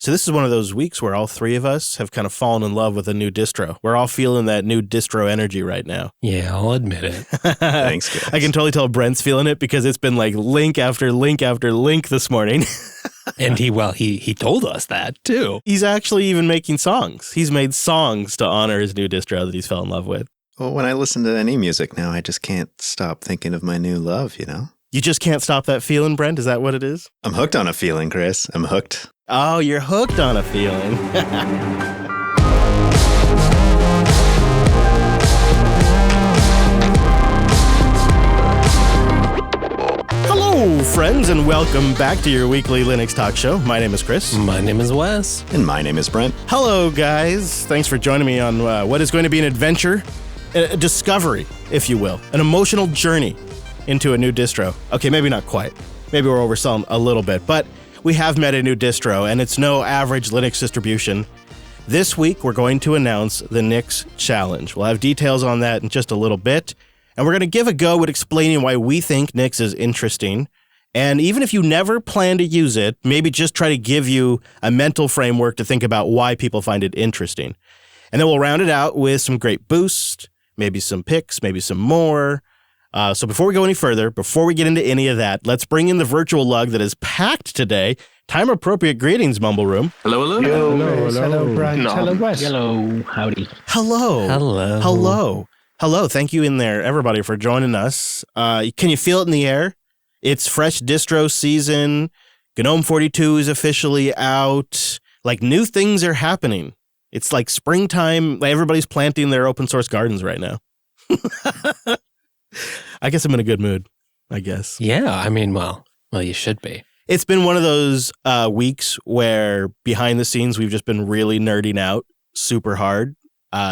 So this is one of those weeks where all three of us have kind of fallen in love with a new distro. We're all feeling that new distro energy right now. Yeah, I'll admit it. Thanks, guys. I can totally tell Brent's feeling it because it's been like link after link after link this morning. And he told us that too. He's actually even making songs. He's made songs to honor his new distro that he's fell in love with. Well, when I listen to any music now, I just can't stop thinking of my new love, you know? You just can't stop that feeling, Brent? Is that what it is? I'm hooked on a feeling, Chris. I'm hooked. Oh, you're hooked on a feeling. Hello, friends, and welcome back to your weekly Linux talk show. My name is Chris. My name is Wes. And my name is Brent. Hello, guys. Thanks for joining me on what is going to be an adventure, a discovery, if you will, an emotional journey into a new distro. Okay, maybe not quite. Maybe we're overselling a little bit, but we have met a new distro, and it's no average Linux distribution. This week, we're going to announce the Nix Challenge. We'll have details on that in just a little bit, and we're going to give a go at explaining why we think Nix is interesting. And even if you never plan to use it, maybe just try to give you a mental framework to think about why people find it interesting. And then we'll round it out with some great boost, maybe some picks, maybe some more. So before we go any further, before we get into any of that, let's bring in the virtual lug that is packed today. Time-appropriate greetings, Mumble Room. Hello, hello. Hello, Brian. No. Hello, Wes. Hello, howdy. Hello. Hello. Hello. Hello. Thank you in there, everybody, for joining us. Can you feel it in the air? It's fresh distro season. GNOME 42 is officially out. Like, new things are happening. It's like springtime. Everybody's planting their open source gardens right now. I guess I'm in a good mood, I guess. Yeah, I mean, well, you should be. It's been one of those weeks where behind the scenes, we've just been really nerding out super hard.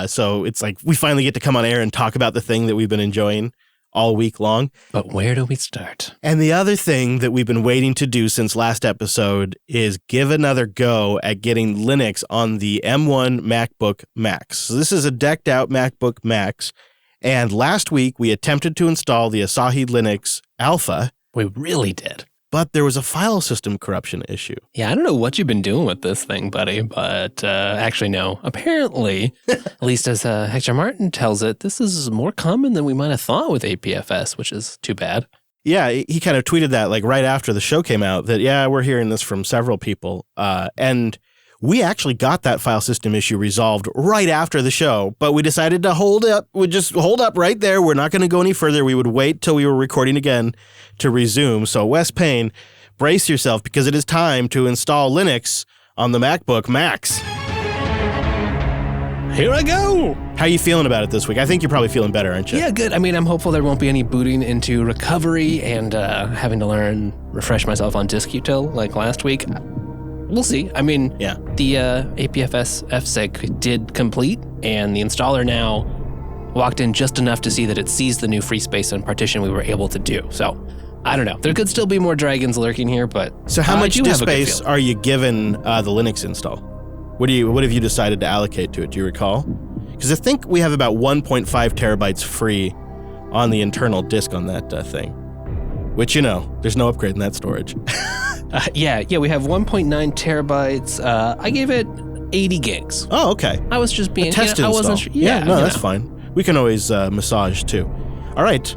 So it's like we finally get to come on air and talk about the thing that we've been enjoying all week long. But where do we start? And the other thing that we've been waiting to do since last episode is give another go at getting Linux on the M1 MacBook Max. So this is a decked out MacBook Max. And last week, we attempted to install the Asahi Linux Alpha. We really did. But there was a file system corruption issue. Yeah, I don't know what you've been doing with this thing, buddy, but actually, no. Apparently, at least as Hector Martin tells it, this is more common than we might have thought with APFS, which is too bad. Yeah, he kind of tweeted that like right after the show came out that, yeah, we're hearing this from several people. And we actually got that file system issue resolved right after the show, but we decided to hold up. We'd just hold up right there. We're not going to go any further. We would wait till we were recording again to resume. So Wes Payne, brace yourself because it is time to install Linux on the MacBook Max. Here I go. How are you feeling about it this week? I think you're probably feeling better, aren't you? Yeah, good. I mean, I'm hopeful there won't be any booting into recovery and having to refresh myself on DiskUtil like last week. We'll see. I mean, yeah. The APFS fsig did complete, and the installer now walked in just enough to see that it sees the new free space and partition we were able to do. So, I don't know. There could still be more dragons lurking here, but so how much disk space are you given the Linux install? What have you decided to allocate to it? Do you recall? Because I think we have about 1.5 terabytes free on the internal disk on that thing. Which, there's no upgrade in that storage. Yeah, we have 1.9 terabytes. I gave it 80 gigs. Oh, okay. I was just being... a test install. I wasn't sure. Yeah, no, that's fine. We can always massage, too. All right.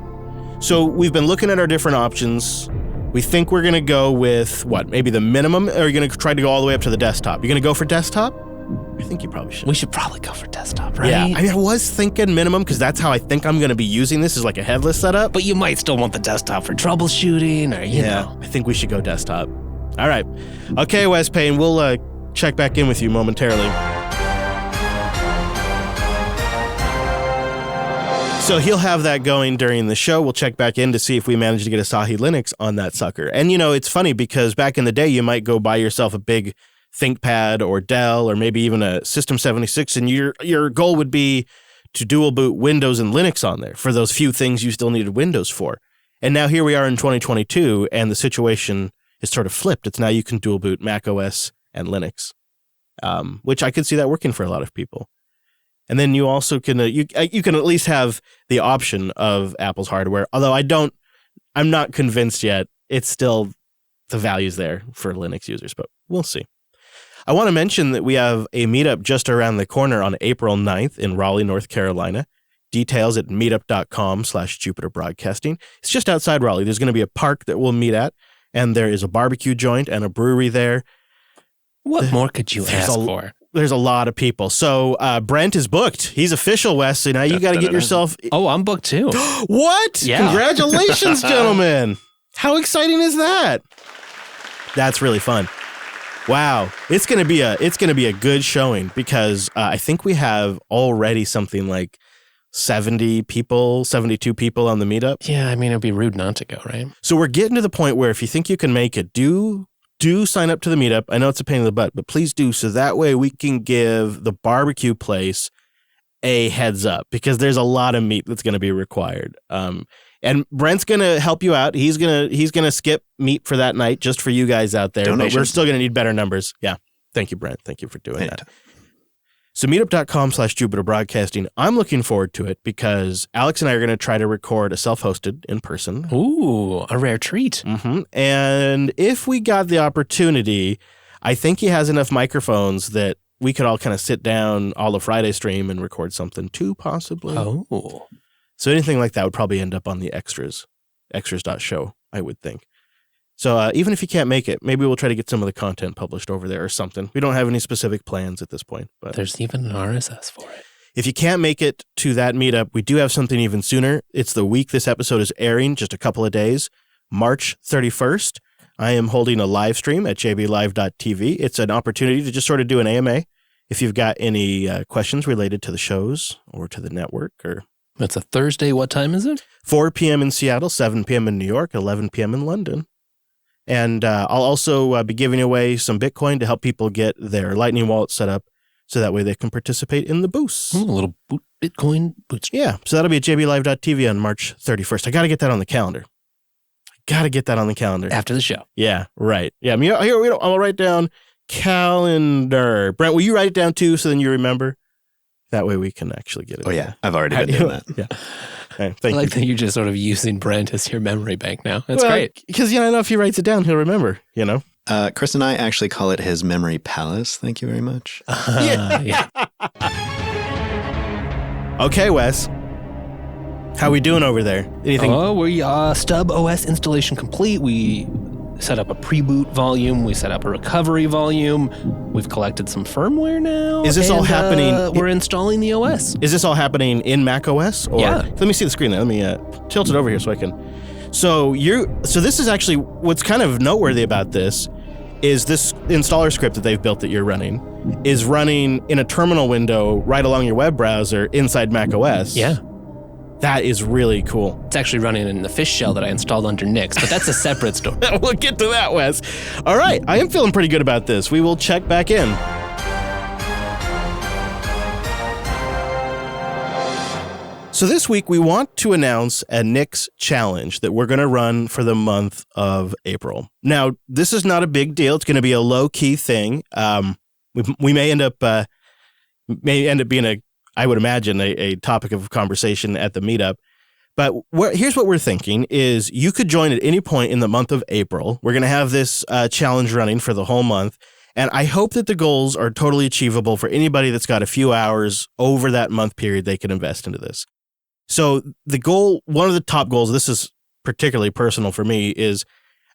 So we've been looking at our different options. We think we're going to go with, maybe the minimum? Or are you going to try to go all the way up to the desktop? You're going to go for desktop? I think you probably should. We should probably go for desktop, right? Yeah, I mean, I was thinking minimum because that's how I think I'm going to be using this is like a headless setup. But you might still want the desktop for troubleshooting or, you know. I think we should go desktop. All right. Okay, Wes Payne, we'll check back in with you momentarily. So he'll have that going during the show. We'll check back in to see if we manage to get Asahi Linux on that sucker. And, it's funny because back in the day, you might go buy yourself a big ThinkPad or Dell or maybe even a System 76, and your goal would be to dual boot Windows and Linux on there for those few things you still needed Windows for. And now here we are in 2022, and the situation is sort of flipped. It's now you can dual boot macOS and Linux, which I could see that working for a lot of people. And then you also can you can at least have the option of Apple's hardware. Although I'm not convinced yet. It's still the value's there for Linux users, but we'll see. I want to mention that we have a meetup just around the corner on April 9th in Raleigh, North Carolina. Details at meetup.com/Jupiter Broadcasting. It's just outside Raleigh. There's going to be a park that we'll meet at, and there is a barbecue joint and a brewery there. What more could you ask for? There's a lot of people. So Brent is booked. He's official, Wes. So now you got to get yourself... Oh, I'm booked too. What? Yeah. Congratulations, gentlemen. How exciting is that? That's really fun. Wow. It's going to be a good showing because I think we have already something like 72 people on the meetup. Yeah, I mean, it'd be rude not to go, right? So we're getting to the point where if you think you can make it, do sign up to the meetup. I know it's a pain in the butt, but please do. So that way we can give the barbecue place a heads up because there's a lot of meat that's going to be required. And Brent's going to help you out. He's going to skip meat for that night just for you guys out there. Donations. But we're still going to need better numbers. Yeah. Thank you, Brent. Thank you for doing that. So meetup.com/Jupiter Broadcasting. I'm looking forward to it because Alex and I are going to try to record a self-hosted in person. Ooh, a rare treat. Mm-hmm. And if we got the opportunity, I think he has enough microphones that we could all kind of sit down all of Friday stream and record something too, possibly. Oh. So anything like that would probably end up on the extras.show, I would think. So even if you can't make it, maybe we'll try to get some of the content published over there or something. We don't have any specific plans at this point. But there's even an RSS for it. If you can't make it to that meetup, we do have something even sooner. It's the week this episode is airing, just a couple of days, March 31st. I am holding a live stream at jblive.tv. It's an opportunity to just sort of do an AMA. If you've got any questions related to the shows or to the network or... It's a Thursday. What time is it? 4 p.m. in Seattle, 7 p.m. in New York, 11 p.m. in London. And I'll also be giving away some Bitcoin to help people get their Lightning wallet set up so that way they can participate in the boost. A little Bitcoin boost. Yeah, so that'll be at jblive.tv on March 31st. I got to get that on the calendar. After the show. Yeah, right. Yeah, I'll write down calendar. Brent, will you write it down too so then you remember? That way we can actually get it. Oh, yeah. I've already been doing that. Yeah. Right, I like that you're just sort of using Brent as your memory bank now. That's great. Because, I know if he writes it down, he'll remember, Chris and I actually call it his memory palace. Thank you very much. Yeah. Okay, Wes. How we doing over there? Anything? Oh, we stub OS installation complete. We set up a pre-boot volume. We set up a recovery volume. We've collected some firmware now. Is this all happening? We're installing the OS. Is this all happening in Mac OS? Or, yeah. Let me see the screen there. Let me tilt it over here so I can. So this is actually what's kind of noteworthy about this is this installer script that they've built that you're running is running in a terminal window right along your web browser inside Mac OS. Yeah. That is really cool. It's actually running in the fish shell that I installed under Nix, but that's a separate story. We'll get to that, Wes. All right. I am feeling pretty good about this. We will check back in. So this week, we want to announce a Nix challenge that we're going to run for the month of April. Now, this is not a big deal. It's going to be a low-key thing. We may end up being I would imagine, a topic of conversation at the meetup. But here's what we're thinking is you could join at any point in the month of April. We're going to have this challenge running for the whole month. And I hope that the goals are totally achievable for anybody that's got a few hours over that month period they can invest into this. So the goal, one of the top goals, this is particularly personal for me, is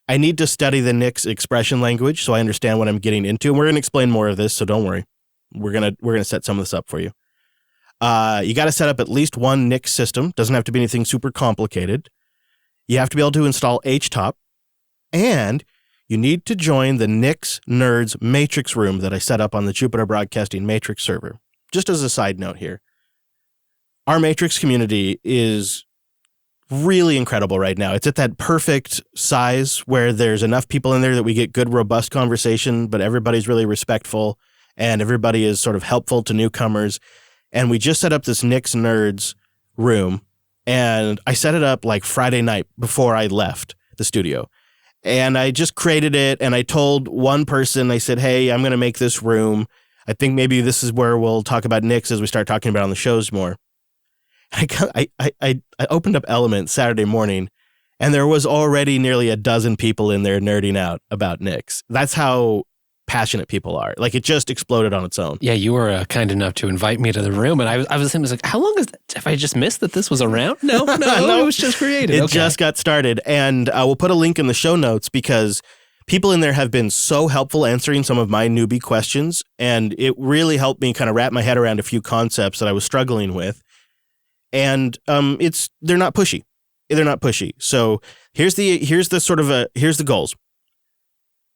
I need to study the Nix expression language so I understand what I'm getting into. And we're going to explain more of this, so don't worry. We're gonna set some of this up for you. You got to set up at least one Nix system. Doesn't have to be anything super complicated. You have to be able to install HTOP, and you need to join the Nix Nerds Matrix room that I set up on the Jupiter Broadcasting Matrix server. Just as a side note here, our Matrix community is really incredible right now. It's at that perfect size where there's enough people in there that we get good, robust conversation, but everybody's really respectful, and everybody is sort of helpful to newcomers. And we just set up this Nix Nerds room, and I set it up like Friday night before I left the studio. And I just created it, and I told one person, I said, hey, I'm going to make this room. I think maybe this is where we'll talk about Nix as we start talking about it on the shows more. I opened up Element Saturday morning, and there was already nearly a dozen people in there nerding out about Nix. That's how passionate people are. Like, it just exploded on its own. Yeah, you were kind enough to invite me to the room, and I was like, how long is that? Have I just missed that this was around? No, it was just created. It just got started, and we'll put a link in the show notes because people in there have been so helpful answering some of my newbie questions, and it really helped me kind of wrap my head around a few concepts that I was struggling with. And they're not pushy. They're not pushy. So here's the goals.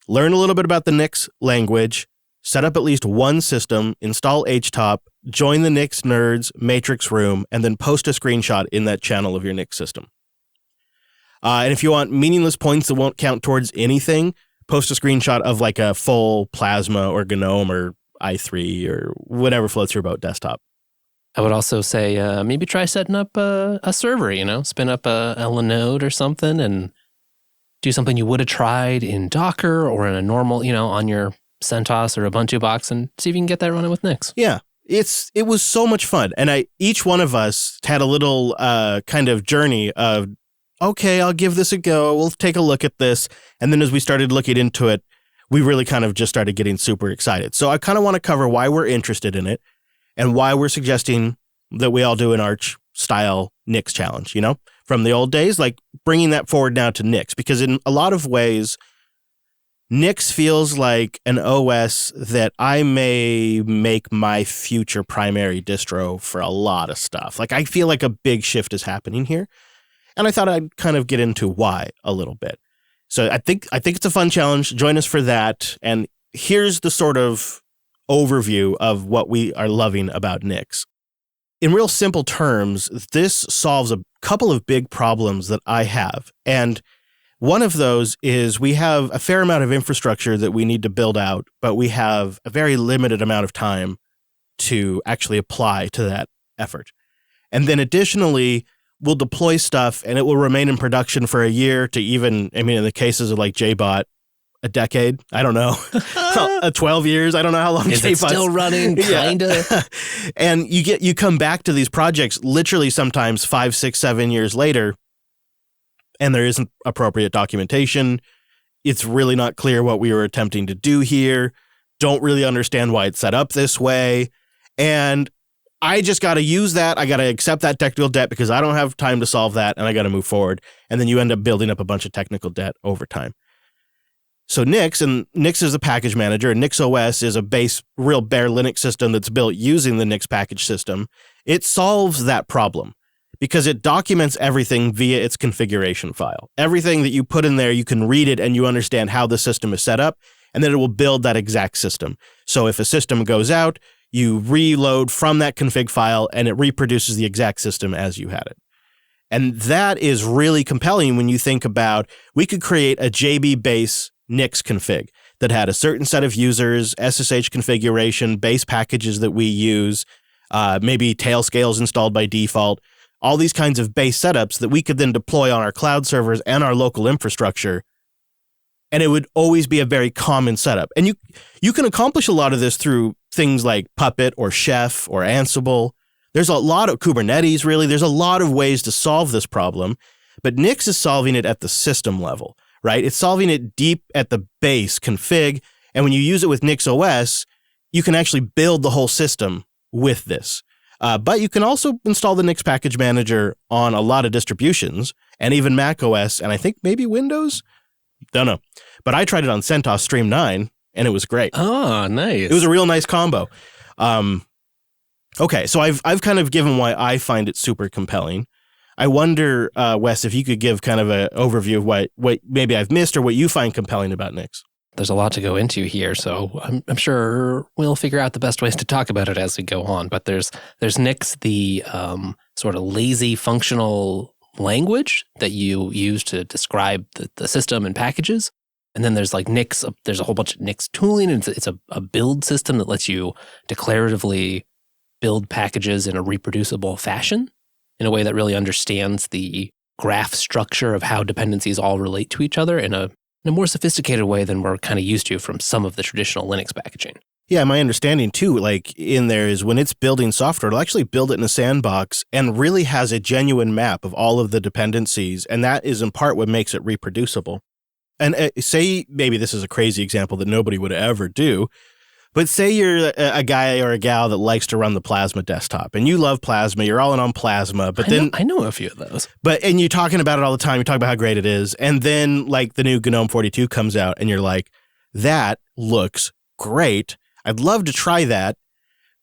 Learn a little bit about the Nix language, set up at least one system, install HTOP, join the Nix Nerds Matrix room, and then post a screenshot in that channel of your Nix system. And if you want meaningless points that won't count towards anything, post a screenshot of like a full Plasma or GNOME or i3 or whatever floats your boat desktop. I would also say maybe try setting up a server, spin up a Linode or something and do something you would have tried in Docker or in a normal, on your CentOS or Ubuntu box and see if you can get that running with Nix. Yeah, it was so much fun. And each one of us had a little kind of journey of, okay, I'll give this a go. We'll take a look at this. And then as we started looking into it, we really kind of just started getting super excited. So I kind of want to cover why we're interested in it and why we're suggesting that we all do an Arch-style Nix challenge, from the old days, like bringing that forward now to Nix. Because in a lot of ways, Nix feels like an OS that I may make my future primary distro for a lot of stuff. Like, I feel like a big shift is happening here. And I thought I'd kind of get into why a little bit. So I think it's a fun challenge. Join us for that. And here's the sort of overview of what we are loving about Nix. In real simple terms, this solves a couple of big problems that I have. And one of those is we have a fair amount of infrastructure that we need to build out, but we have a very limited amount of time to actually apply to that effort. And then additionally, we'll deploy stuff and it will remain in production for a year to even, in the cases of like JBot, a decade. I don't know. 12 years. I don't know how long. Is it still running? Kinda. Yeah. And you come back to these projects literally sometimes 5, 6, 7 years later, and there isn't appropriate documentation. It's really not clear what we were attempting to do here. Don't really understand why it's set up this way. And I just got to use that. I got to accept that technical debt because I don't have time to solve that, and I got to move forward. And then you end up building up a bunch of technical debt over time. So Nix is a package manager, and NixOS is a real bare Linux system that's built using the Nix package system. It solves that problem because it documents everything via its configuration file. Everything that you put in there, you can read it and you understand how the system is set up, and then it will build that exact system. So if a system goes out, you reload from that config file and it reproduces the exact system as you had it. And that is really compelling when you think about, we could create a JB base Nix config that had a certain set of users, SSH configuration, base packages that we use, maybe Tailscales installed by default, all these kinds of base setups that we could then deploy on our cloud servers and our local infrastructure. And it would always be a very common setup. And you can accomplish a lot of this through things like Puppet or Chef or Ansible. There's a lot of Kubernetes, really. There's a lot of ways to solve this problem. But Nix is solving it at the system level, right? It's solving it deep at the base config. And when you use it with NixOS, you can actually build the whole system with this. But you can also install the Nix package manager on a lot of distributions and even macOS and I think maybe Windows. Don't know. But I tried it on CentOS Stream 9 and it was great. Oh, nice. It was a real nice combo. Okay, so I've kind of given why I find it super compelling. I wonder, Wes, if you could give kind of an overview of what maybe I've missed or what you find compelling about Nix. There's a lot to go into here, so I'm sure we'll figure out the best ways to talk about it as we go on. But there's Nix, the sort of lazy functional language that you use to describe the system and packages. And then there's like Nix, there's a whole bunch of Nix tooling. And it's a build system that lets you declaratively build packages in a reproducible fashion in a way that really understands the graph structure of how dependencies all relate to each other in a more sophisticated way than we're kind of used to from some of the traditional Linux packaging. Yeah, my understanding too, like in there is when it's building software, it'll actually build it in a sandbox and really has a genuine map of all of the dependencies. And that is in part what makes it reproducible. And say maybe this is a crazy example that nobody would ever do, but say you're a guy or a gal that likes to run the Plasma desktop, and you love Plasma, you're all in on Plasma, but I know a few of those. And you're talking about it all the time, you talk about how great it is, and then like the new GNOME 42 comes out, and you're like, that looks great. I'd love to try that,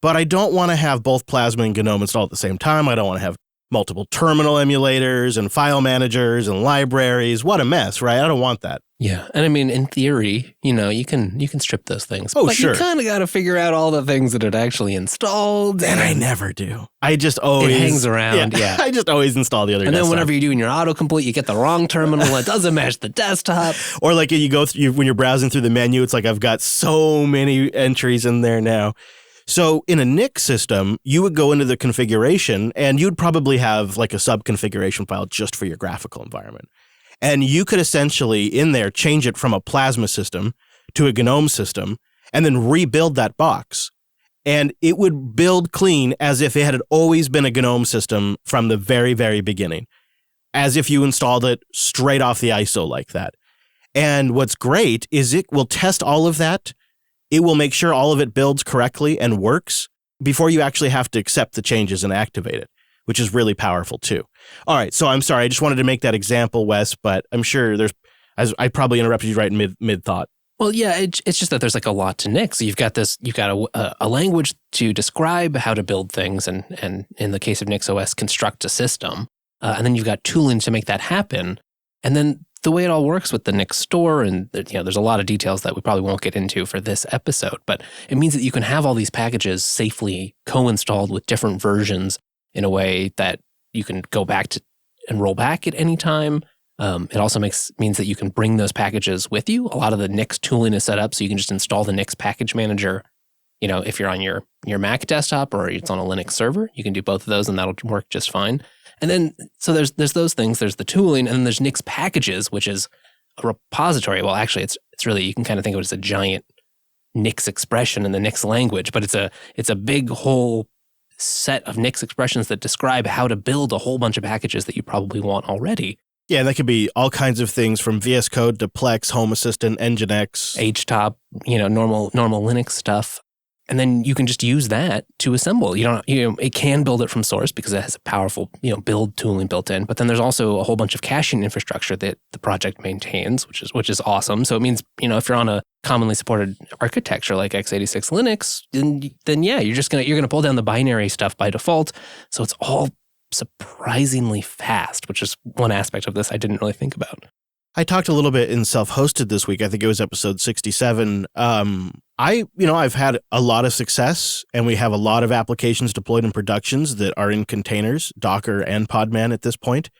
but I don't want to have both Plasma and GNOME installed at the same time. I don't want to have multiple terminal emulators and file managers and libraries. What a mess, right? I don't want that. Yeah. And I mean, in theory, you can strip those things. Oh, but sure. You kind of got to figure out all the things that it actually installed. And I never do. I just always... It hangs around, yeah. I just always install the other And desktop. then whenever you're doing your autocomplete, you get the wrong terminal. It doesn't match the desktop. Or like you go through, when you're browsing through the menu, it's like, I've got so many entries in there now. So in a NIC system, you would go into the configuration and you'd probably have like a sub-configuration file just for your graphical environment. And you could essentially in there change it from a Plasma system to a GNOME system and then rebuild that box. And it would build clean as if it had always been a GNOME system from the very, very beginning, as if you installed it straight off the ISO like that. And what's great is it will test all of that. It will make sure all of it builds correctly and works before you actually have to accept the changes and activate it, which is really powerful too. All right, so I'm sorry, I just wanted to make that example, Wes, but I'm sure I probably interrupted you right in mid-thought. Well, yeah, it's just that there's like a lot to NIC. So you've got a language to describe how to build things, and in the case of NixOS, construct a system. And then you've got tooling to make that happen. And then the way it all works with the Nix store, and there's a lot of details that we probably won't get into for this episode, but it means that you can have all these packages safely co-installed with different versions in a way that you can go back to and roll back at any time. It also means that you can bring those packages with you. A lot of the Nix tooling is set up so you can just install the Nix package manager. If you're on your Mac desktop or it's on a Linux server, you can do both of those and that'll work just fine. And then, so there's those things, there's the tooling, and then there's Nix packages, which is a repository. Well, actually, it's really, you can kind of think of it as a giant Nix expression in the Nix language, but it's a big whole set of Nix expressions that describe how to build a whole bunch of packages that you probably want already. Yeah, and that could be all kinds of things from VS Code to Plex, Home Assistant, Nginx, HTOP, normal Linux stuff. And then you can just use that to assemble. It can build it from source because it has a powerful, build tooling built in. But then there's also a whole bunch of caching infrastructure that the project maintains, which is awesome. So it means, if you're on a commonly supported architecture like x86 Linux, then yeah, you're gonna pull down the binary stuff by default. So it's all surprisingly fast, which is one aspect of this I didn't really think about. I talked a little bit in self-hosted this week. I think it was episode 67. I've had a lot of success, and we have a lot of applications deployed in productions that are in containers, Docker and Podman at this point.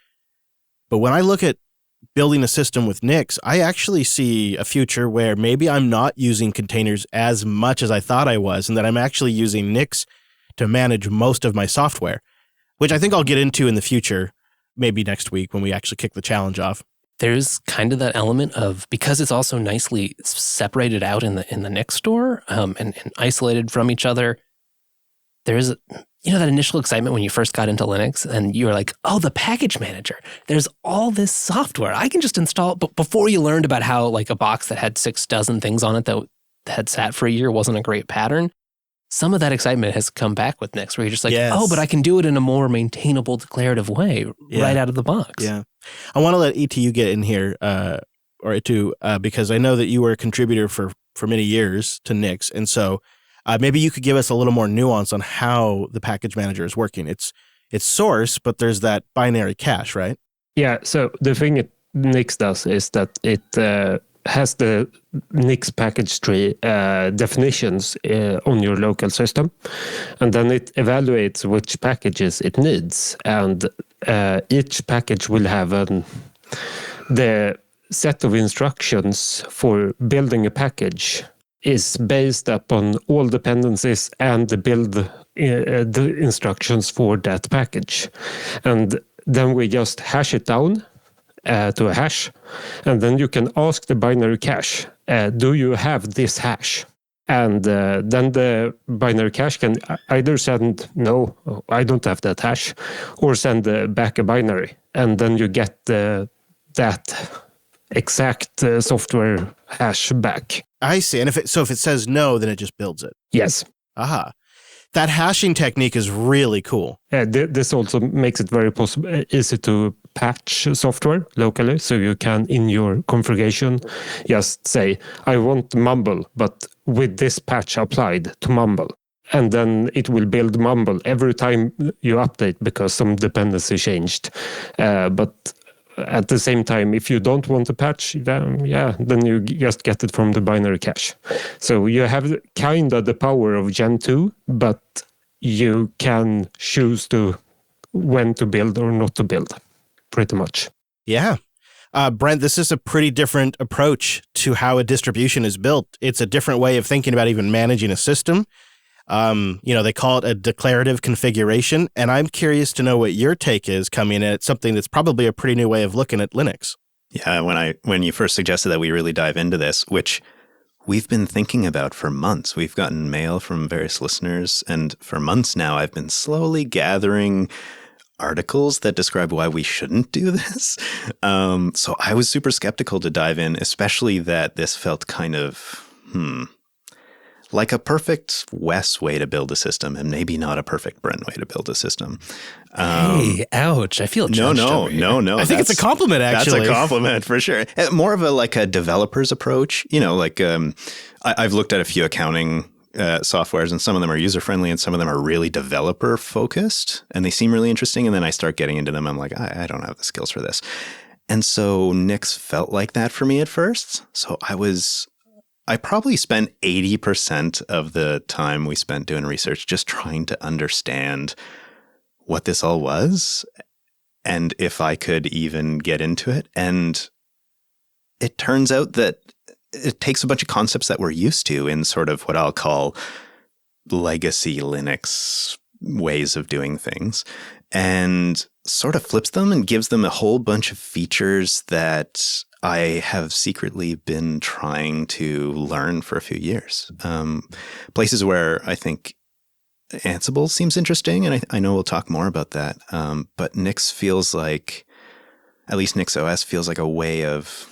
But when I look at building a system with Nix, I actually see a future where maybe I'm not using containers as much as I thought I was, and that I'm actually using Nix to manage most of my software, which I think I'll get into in the future, maybe next week when we actually kick the challenge off. There's kind of that element of, because it's also nicely separated out in the Nix store and isolated from each other, there's that initial excitement when you first got into Linux and you were like, oh, the package manager, there's all this software I can just install. But before you learned about how like a box that had 6 dozen things on it that had sat for a year wasn't a great pattern, some of that excitement has come back with Nix, where you're just like, yes. Oh, but I can do it in a more maintainable, declarative way right out of the box. Yeah. I want to let ETU get in here, because I know that you were a contributor for many years to Nix. And so maybe you could give us a little more nuance on how the package manager is working. It's source, but there's that binary cache, right? Yeah. So the thing Nix does is that it has the Nix package tree definitions on your local system, and then it evaluates which packages it needs, and each package will have the set of instructions for building a package is based upon all dependencies and the build the instructions for that package, and then we just hash it down to a hash, and then you can ask the binary cache, do you have this hash? And then the binary cache can either send, no, I don't have that hash, or send back a binary. And then you get that exact software hash back. I see. And if it says no, then it just builds it. Yes. Aha. That hashing technique is really cool. This also makes it very easy to patch software locally. So you can, in your configuration, just say, I want Mumble, but with this patch applied to Mumble. And then it will build Mumble every time you update because some dependency changed. But at the same time, if you don't want a patch, then you just get it from the binary cache. So you have kind of the power of Gen 2, but you can choose when to build or not to build, pretty much. Yeah. Brent, this is a pretty different approach to how a distribution is built. It's a different way of thinking about even managing a system. They call it a declarative configuration, and I'm curious to know what your take is coming at something that's probably a pretty new way of looking at Linux. Yeah, when you first suggested that we really dive into this, which we've been thinking about for months. We've gotten mail from various listeners, and for months now, I've been slowly gathering articles that describe why we shouldn't do this. So I was super skeptical to dive in, especially that this felt kind of, like a perfect Wes way to build a system, and maybe not a perfect Brent way to build a system. Hey, ouch. I feel judged over here. No. I think it's a compliment, actually. That's a compliment for sure. More of a developer's approach. I've looked at a few accounting softwares, and some of them are user-friendly and some of them are really developer-focused, and they seem really interesting. And then I start getting into them. I'm like, I don't have the skills for this. And so Nix felt like that for me at first. So I probably spent 80% of the time we spent doing research just trying to understand what this all was and if I could even get into it. And it turns out that it takes a bunch of concepts that we're used to in sort of what I'll call legacy Linux ways of doing things and sort of flips them and gives them a whole bunch of features that I have secretly been trying to learn for a few years. Places where I think Ansible seems interesting, and I know we'll talk more about that. But Nix feels like, at least NixOS feels like a way of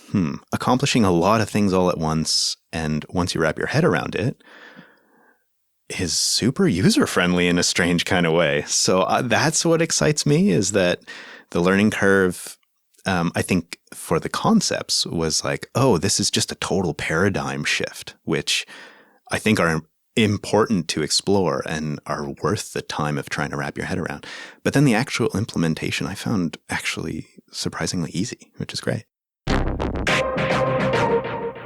accomplishing a lot of things all at once. And once you wrap your head around it, is super user-friendly in a strange kind of way. So that's what excites me, is that the learning curve, I think for the concepts was like, oh, this is just a total paradigm shift, which I think are important to explore and are worth the time of trying to wrap your head around. But then the actual implementation I found actually surprisingly easy, which is great.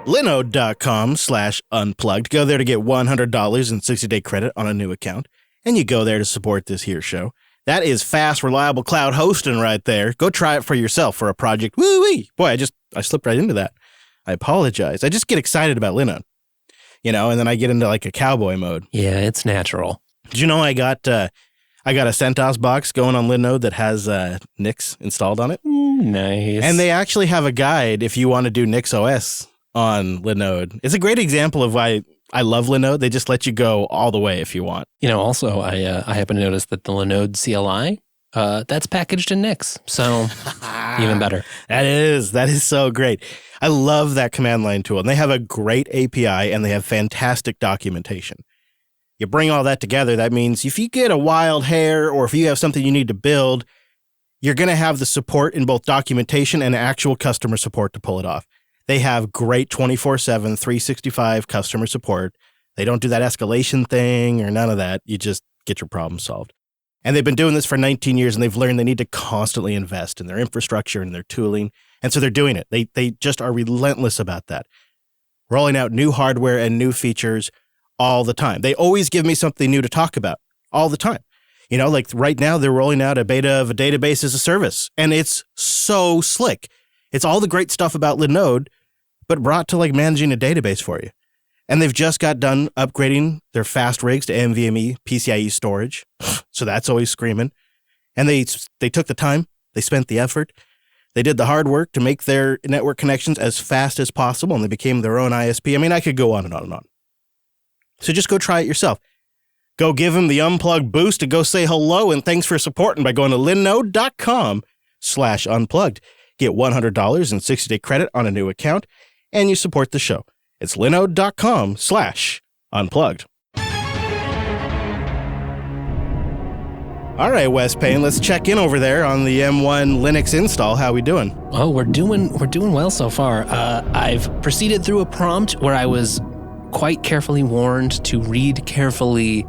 Linode.com/unplugged. Go there to get $100 in 60-day credit on a new account. And you go there to support this here show. That is fast, reliable cloud hosting right there. Go try it for yourself for a project. Woo-wee. Boy, I slipped right into that. I apologize. I just get excited about Linode, and then I get into like a cowboy mode. Yeah, it's natural. Did you know I got a CentOS box going on Linode that has Nix installed on it? Nice. And they actually have a guide if you want to do NixOS on Linode. It's a great example of why I love Linode. They just let you go all the way if you want. Also, I happen to notice that the Linode CLI, that's packaged in Nix. So even better. That is so great. I love that command line tool. And they have a great API and they have fantastic documentation. You bring all that together, that means if you get a wild hair or if you have something you need to build, you're going to have the support in both documentation and actual customer support to pull it off. They have great 24/7, 365 customer support. They don't do that escalation thing or none of that. You just get your problem solved. And they've been doing this for 19 years, and they've learned they need to constantly invest in their infrastructure and their tooling. And so they're doing it. They just are relentless about that, rolling out new hardware and new features all the time. They always give me something new to talk about all the time. Like right now, they're rolling out a beta of a database as a service, and it's so slick. It's all the great stuff about Linode, but brought to like managing a database for you. And they've just got done upgrading their fast rigs to NVMe PCIe storage. So that's always screaming. And they took the time, they spent the effort, they did the hard work to make their network connections as fast as possible, and they became their own ISP. I mean, I could go on and on and on. So just go try it yourself. Go give them the Unplugged boost and go say hello and thanks for supporting by going to linode.com/unplugged. get $100 in 60-day credit on a new account, and you support the show. It's linode.com/unplugged. All right, Wes Payne, let's check in over there on the M1 Linux install. How we doing? Oh, we're doing well so far. I've proceeded through a prompt where I was quite carefully warned to read carefully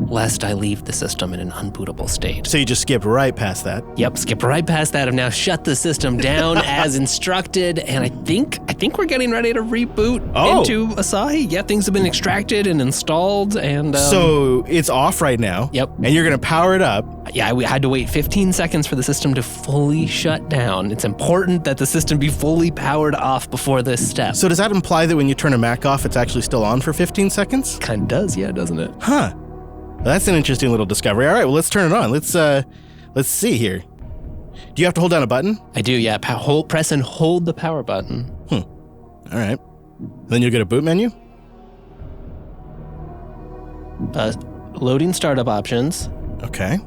lest I leave the system in an unbootable state. So you just skipped right past that. Yep, skip right past that. I've now shut the system down as instructed, and I think we're getting ready to reboot into Asahi. Yeah, things have been extracted and installed, and so it's off right now. Yep. And you're gonna power it up. Yeah, we had to wait 15 seconds for the system to fully shut down. It's important that the system be fully powered off before this step. So does that imply that when you turn a Mac off, it's actually still on for 15 seconds? Kind of does, yeah, doesn't it? Huh. Well, that's an interesting little discovery. All right, well, let's turn it on. Let's see here. Do you have to hold down a button? I do, yeah. Press and hold the power button. All right. Then you'll get a boot menu? Loading startup options. Okay.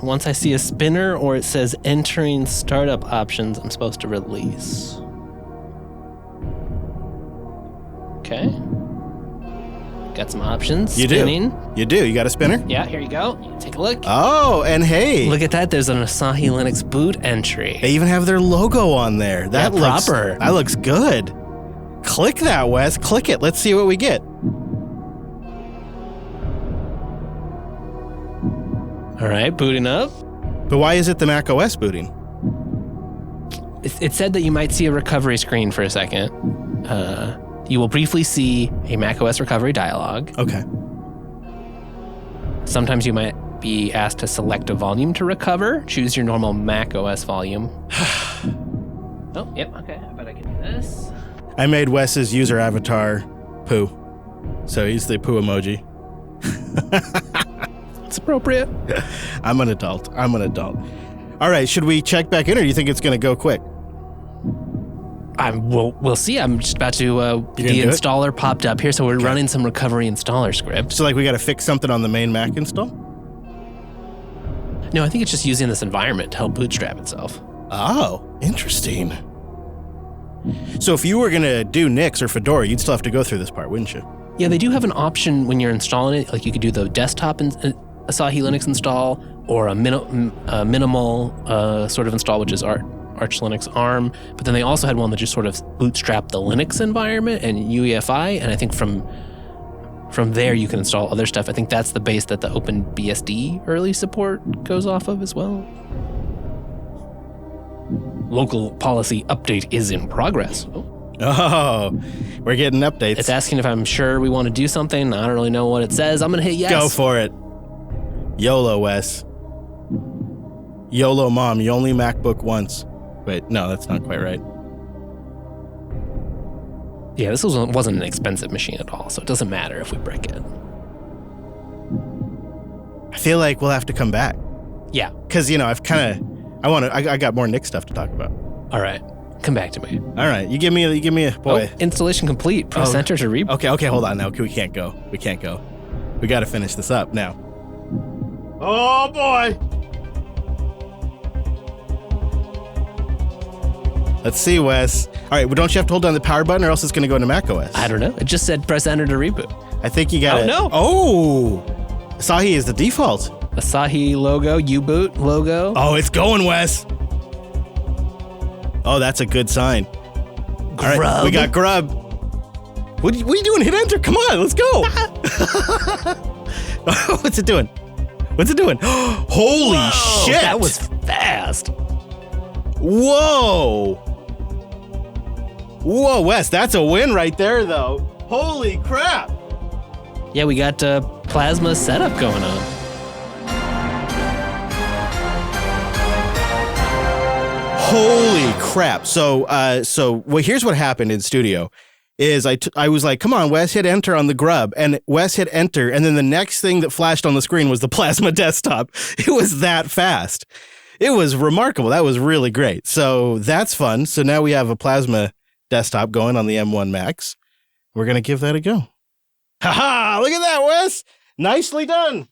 Once I see a spinner or it says entering startup options, I'm supposed to release. Okay. Got some options. You Spinning. do. You do. You got a spinner? Yeah, here you go. Take a look. Oh, and hey. Look at that. There's an Asahi Linux boot entry. They even have their logo on there. That looks proper. That looks good. Click that, Wes. Click it. Let's see what we get. All right, booting up. But why is it the Mac OS booting? It said that you might see a recovery screen for a second. You will briefly see a macOS recovery dialog. Okay. Sometimes you might be asked to select a volume to recover. Choose your normal macOS volume. Oh, yep, okay. I bet I can do this. I made Wes's user avatar poo. So he's the poo emoji. It's appropriate. I'm an adult. All right, should we check back in, or do you think it's going to go quick? We'll see. I'm just about to, the installer popped up here, so we're running some recovery installer script. So like we got to fix something on the main Mac install? No, I think it's just using this environment to help bootstrap itself. Oh, interesting. So if you were going to do Nix or Fedora, you'd still have to go through this part, wouldn't you? Yeah, they do have an option when you're installing it. Like you could do the desktop Asahi Linux install or a minimal sort of install, which is Arch Linux ARM. But then they also had one that just sort of bootstrapped the Linux environment and UEFI. And I think from there you can install other stuff. I think that's the base that the OpenBSD early support goes off of as well. Local policy update is in progress. Oh, we're getting updates. It's asking if I'm sure we want to do something. I don't really know what it says. I'm going to hit yes. Go for it. YOLO, Wes. YOLO, Mom. You only MacBook once. Wait, no, that's not quite right. Yeah, this wasn't an expensive machine at all, so it doesn't matter if we break it. I feel like we'll have to come back. Yeah. Because, I got more Nix stuff to talk about. All right. Come back to me. All right. You give me a boy. Oh, installation complete. Press enter to reboot. Okay, hold on now. We can't go. We got to finish this up now. Oh, boy. Let's see, Wes. All right, well, don't you have to hold down the power button or else it's going to go into macOS? I don't know. It just said press enter to reboot. I think you got it. Oh, no. Oh, Asahi is the default. Asahi logo, U-boot logo. Oh, it's going, Wes. Oh, that's a good sign. Grub. All right, we got grub. What are you doing? Hit enter. Come on, let's go. What's it doing? Holy shit. That was fast. Whoa, Wes, that's a win right there, though. Holy crap. Yeah, we got plasma setup going on. Holy crap. So here's what happened in studio. Is I was like, come on, Wes, hit enter on the grub. And Wes hit enter, and then the next thing that flashed on the screen was the plasma desktop. It was that fast. It was remarkable. That was really great. So that's fun. So now we have a plasma desktop going on the M1 Max. We're going to give that a go. Ha-ha! Look at that, Wes! Nicely done!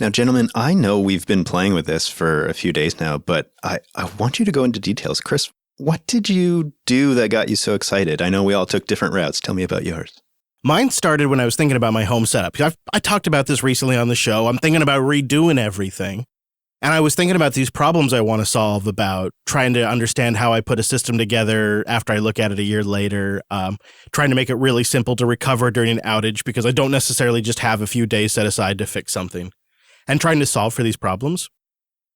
Now, gentlemen, I know we've been playing with this for a few days now, but I want you to go into details. Chris, what did you do that got you so excited? I know we all took different routes. Tell me about yours. Mine started when I was thinking about my home setup. I talked about this recently on the show. I'm thinking about redoing everything. And I was thinking about these problems I want to solve, about trying to understand how I put a system together after I look at it a year later, trying to make it really simple to recover during an outage because I don't necessarily just have a few days set aside to fix something, and trying to solve for these problems.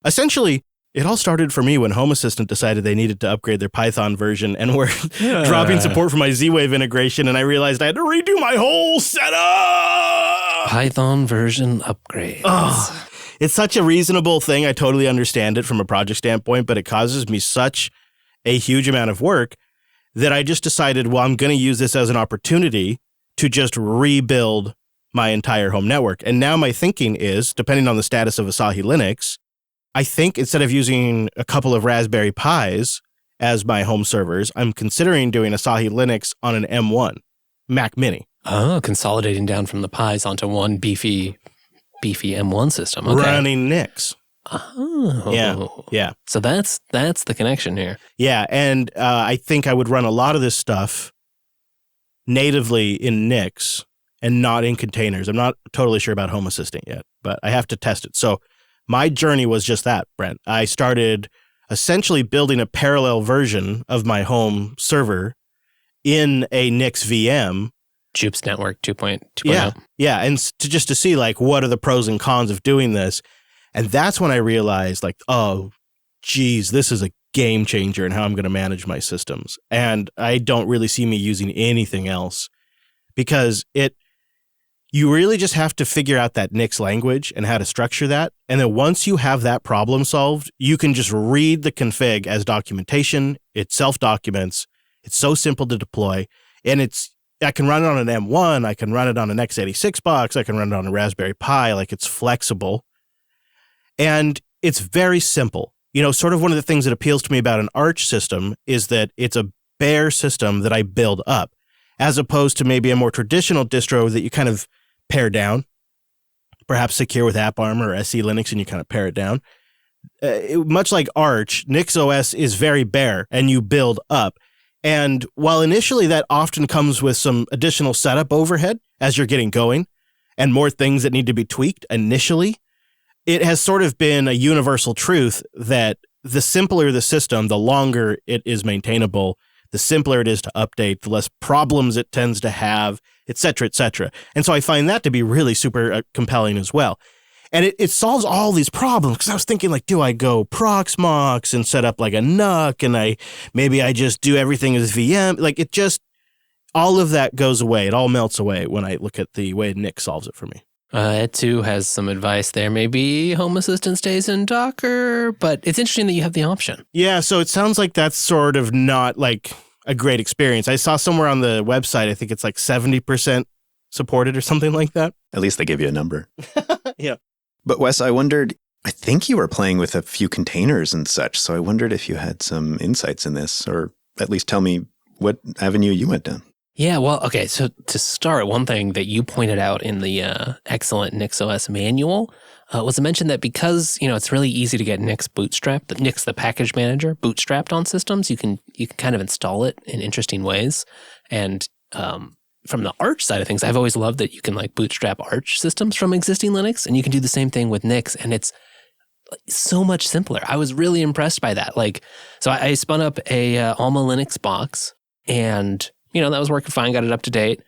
Essentially, it all started for me when Home Assistant decided they needed to upgrade their Python version and were dropping support for my Z-Wave integration, and I realized I had to redo my whole setup! Python version upgrade. Oh. It's such a reasonable thing. I totally understand it from a project standpoint, but it causes me such a huge amount of work that I just decided, well, I'm going to use this as an opportunity to just rebuild my entire home network. And now my thinking is, depending on the status of Asahi Linux, I think instead of using a couple of Raspberry Pis as my home servers, I'm considering doing Asahi Linux on an M1 Mac Mini. Oh, consolidating down from the Pis onto one beefy M1 system. Okay. Running Nix. Oh. Yeah. So that's the connection here. Yeah, and I think I would run a lot of this stuff natively in Nix and not in containers. I'm not totally sure about Home Assistant yet, but I have to test it. So my journey was just that, Brent. I started essentially building a parallel version of my home server in a Nix VM. Jupes Network 2.0. Yeah, and just to see like what are the pros and cons of doing this. And that's when I realized like, oh, geez, this is a game changer in how I'm going to manage my systems. And I don't really see me using anything else because you really just have to figure out that Nix language and how to structure that. And then once you have that problem solved, you can just read the config as documentation. It self-documents. It's so simple to deploy. And I can run it on an M1, I can run it on an x86 box, I can run it on a Raspberry Pi, like it's flexible. And it's very simple. You know, sort of one of the things that appeals to me about an Arch system is that it's a bare system that I build up, as opposed to maybe a more traditional distro that you kind of pare down, perhaps Secure with AppArmor or SE Linux, and you kind of pare it down. Much like Arch, NixOS is very bare, and you build up. And while initially that often comes with some additional setup overhead as you're getting going and more things that need to be tweaked initially, it has sort of been a universal truth that the simpler the system, the longer it is maintainable, the simpler it is to update, the less problems it tends to have, et cetera, et cetera. And so I find that to be really super compelling as well. And it solves all these problems because I was thinking like, do I go Proxmox and set up like a NUC and maybe I just do everything as VM? Like it just, all of that goes away. It all melts away when I look at the way Nix solves it for me. Ed too has some advice there. Maybe Home Assistant stays in Docker, but it's interesting that you have the option. Yeah, so it sounds like that's sort of not like a great experience. I saw somewhere on the website, I think it's like 70% supported or something like that. At least they give you a number. Yeah. But Wes, I wondered, I think you were playing with a few containers and such, so I wondered if you had some insights in this, or at least tell me what avenue you went down. Yeah, well, okay, so to start, one thing that you pointed out in the excellent NixOS manual was to mention that because, it's really easy to get Nix bootstrapped, Nix, the package manager, bootstrapped on systems, you can kind of install it in interesting ways. And from the Arch side of things, I've always loved that you can like bootstrap Arch systems from existing Linux, and you can do the same thing with Nix, and it's so much simpler. I was really impressed by that. So I spun up a Alma Linux box, and that was working fine, got it up to date,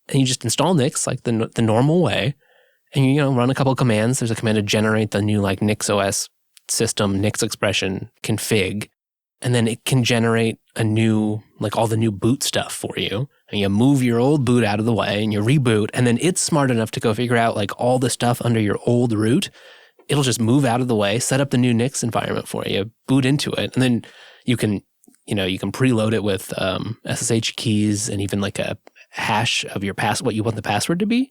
and you just install Nix like the normal way, and you run a couple of commands. There's a command to generate the new like NixOS system Nix expression config, and then it can generate a new, like all the new boot stuff for you. And you move your old boot out of the way and you reboot. And then it's smart enough to go figure out like all the stuff under your old root. It'll just move out of the way, set up the new Nix environment for you, boot into it. And then you can preload it with SSH keys and even like a hash of your what you want the password to be.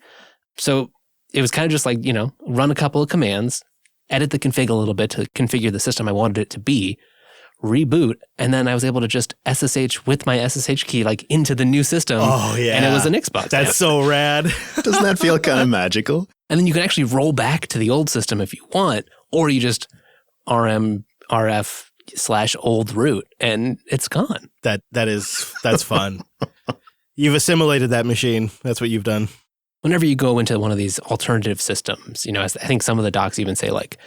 So it was kind of just like, run a couple of commands, edit the config a little bit to configure the system I wanted it to be, reboot, and then I was able to just SSH with my SSH key like into the new system. Oh yeah, and it was an Xbox. That's so rad. Doesn't that feel kind of magical? And then you can actually roll back to the old system if you want, or you just RF /old root, and it's gone. That's fun. You've assimilated that machine. That's what you've done. Whenever you go into one of these alternative systems, I think some of the docs even say like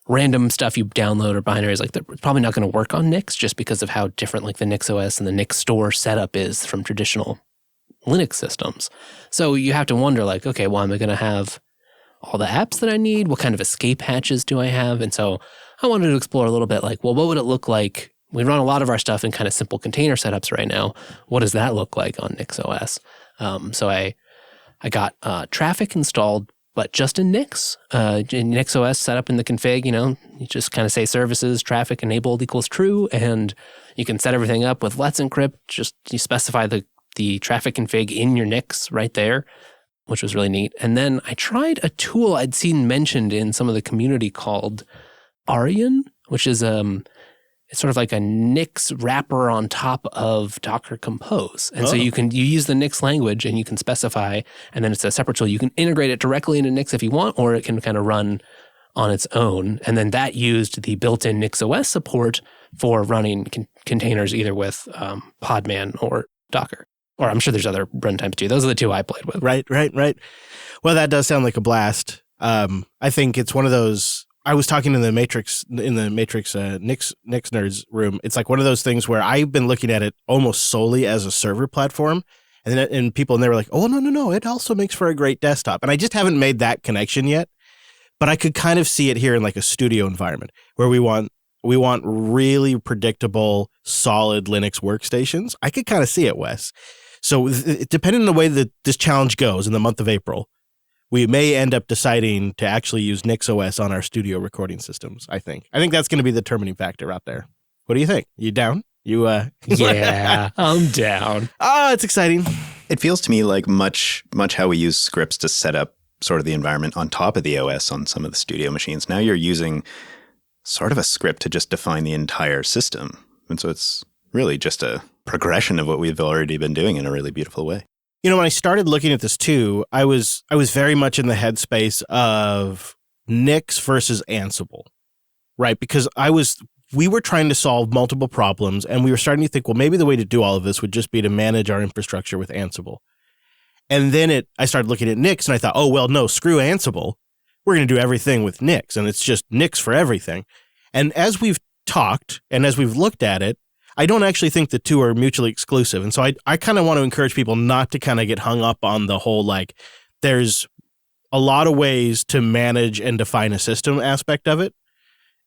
random stuff you download or binaries, like they're probably not going to work on Nix just because of how different like the NixOS and the Nix store setup is from traditional Linux systems. So you have to wonder like, okay, well, am I going to have all the apps that I need? What kind of escape hatches do I have? And so I wanted to explore a little bit like, well, what would it look like? We run a lot of our stuff in kind of simple container setups right now. What does that look like on NixOS? So I got traffic installed, but just in Nix. In NixOS set up in the config, you just kind of say services, traffic enabled equals true, and you can set everything up with Let's Encrypt. Just you specify the traffic config in your Nix right there, which was really neat. And then I tried a tool I'd seen mentioned in some of the community called Arian, which is it's sort of like a Nix wrapper on top of Docker Compose. And so you use the Nix language and you can specify, and then it's a separate tool. You can integrate it directly into Nix if you want, or it can kind of run on its own. And then that used the built-in NixOS support for running containers either with Podman or Docker. Or I'm sure there's other runtimes too. Those are the two I played with. Right. Well, that does sound like a blast. I think it's one of those. I was talking in the Matrix Nix Nerds room. It's like one of those things where I've been looking at it almost solely as a server platform, and people and they were like, "Oh no, it also makes for a great desktop." And I just haven't made that connection yet. But I could kind of see it here in like a studio environment where we want really predictable, solid Linux workstations. I could kind of see it, Wes. So depending on the way that this challenge goes in the month of April, we may end up deciding to actually use NixOS on our studio recording systems, I think. I think that's going to be the determining factor out there. What do you think? You down? Yeah, I'm down. Oh, it's exciting. It feels to me like much how we use scripts to set up sort of the environment on top of the OS on some of the studio machines. Now you're using sort of a script to just define the entire system. And so it's really just a progression of what we've already been doing in a really beautiful way. When I started looking at this too, I was very much in the headspace of Nix versus Ansible, right? Because we were trying to solve multiple problems, and we were starting to think, well, maybe the way to do all of this would just be to manage our infrastructure with Ansible. And then I started looking at Nix, and I thought, oh, well, no, screw Ansible. We're going to do everything with Nix, and it's just Nix for everything. And as we've talked and as we've looked at it, I don't actually think the two are mutually exclusive. And so I kind of want to encourage people not to kind of get hung up on the whole, like, there's a lot of ways to manage and define a system aspect of it.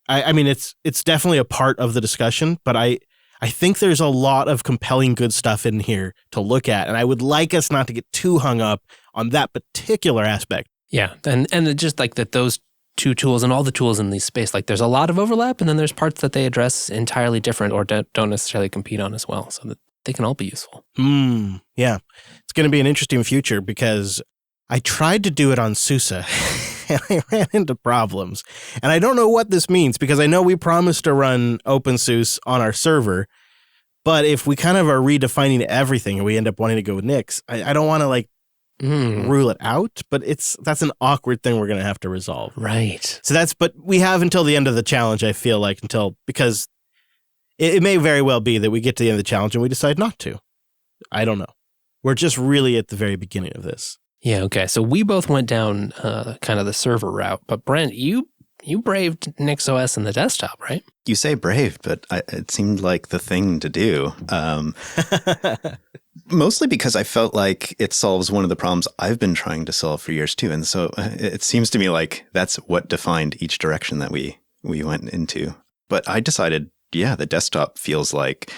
I mean, it's definitely a part of the discussion, but I think there's a lot of compelling good stuff in here to look at. And I would like us not to get too hung up on that particular aspect. Yeah. And just like that those two tools and all the tools in these space, like there's a lot of overlap, and then there's parts that they address entirely different or don't necessarily compete on as well, so that they can all be useful. Yeah. It's going to be an interesting future because I tried to do it on SUSE and I ran into problems. And I don't know what this means because I know we promised to run OpenSUSE on our server, but if we kind of are redefining everything and we end up wanting to go with Nix, I don't want to like rule it out, but that's an awkward thing we're going to have to resolve. Right. So but we have until the end of the challenge, I feel like, because it may very well be that we get to the end of the challenge and we decide not to. I don't know. We're just really at the very beginning of this. Yeah, okay. So we both went down kind of the server route, but Brent, you braved NixOS in the desktop, right? You say braved, but it seemed like the thing to do. Mostly because I felt like it solves one of the problems I've been trying to solve for years too. And so it seems to me like that's what defined each direction that we went into. But I decided, yeah, the desktop feels like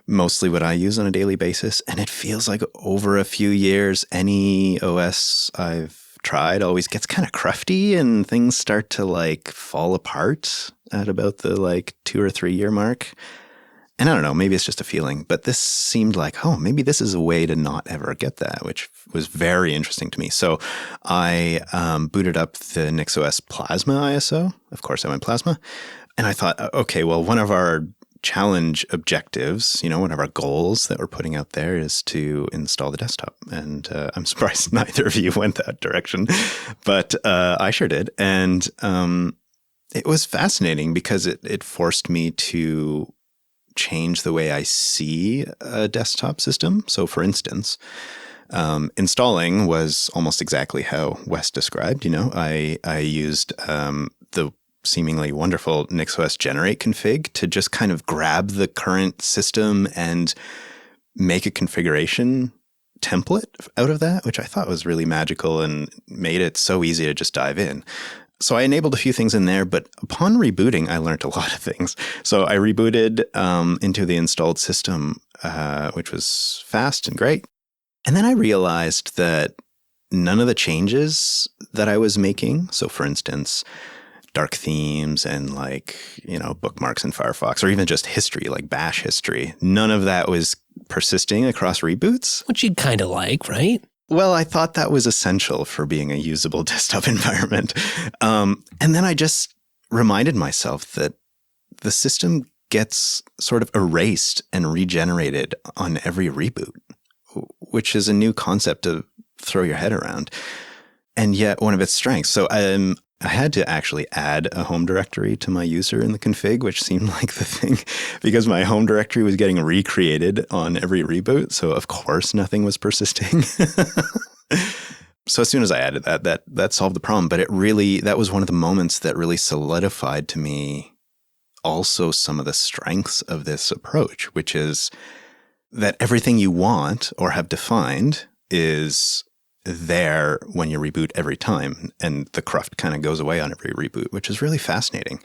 mostly what I use on a daily basis. And it feels like over a few years, any OS I've tried always gets kind of crufty and things start to like fall apart at about the like 2 or 3 year mark. And I don't know, maybe it's just a feeling, but this seemed like, oh, maybe this is a way to not ever get that, which was very interesting to me. So I booted up the NixOS Plasma ISO. Of course, I went Plasma. And I thought, okay, well, one of our challenge objectives, one of our goals that we're putting out there is to install the desktop. And I'm surprised neither of you went that direction, but I sure did. And It was fascinating because it forced me to change the way I see a desktop system. So for instance, installing was almost exactly how Wes described. I used the seemingly wonderful NixOS generate config to just kind of grab the current system and make a configuration template out of that, which I thought was really magical and made it so easy to just dive in. So I enabled a few things in there, but upon rebooting, I learned a lot of things. So I rebooted into the installed system, which was fast and great. And then I realized that none of the changes that I was making, so for instance, dark themes and bookmarks in Firefox, or even just history, like bash history, none of that was persisting across reboots. Which you'd kind of like, right? Well, I thought that was essential for being a usable desktop environment. And then I just reminded myself that the system gets sort of erased and regenerated on every reboot, which is a new concept to throw your head around. And yet one of its strengths. So I had to actually add a home directory to my user in the config, which seemed like the thing because my home directory was getting recreated on every reboot. So of course nothing was persisting. So as soon as I added that solved the problem. But that was one of the moments that really solidified to me also some of the strengths of this approach, which is that everything you want or have defined is there when you reboot every time, and the cruft kind of goes away on every reboot, which is really fascinating.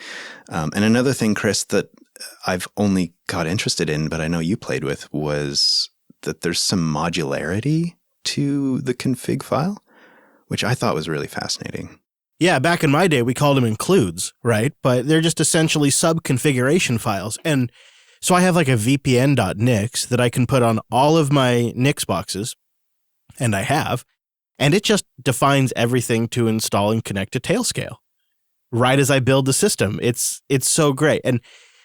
And another thing, Chris, that I've only got interested in, but I know you played with, was that there's some modularity to the config file, which I thought was really fascinating. Yeah, back in my day, we called them includes, right? But they're just essentially sub-configuration files. And so I have like a vpn.nix that I can put on all of my Nix boxes, and I have. And it just defines everything to install and connect to Tailscale right as I build the system. It's so great. And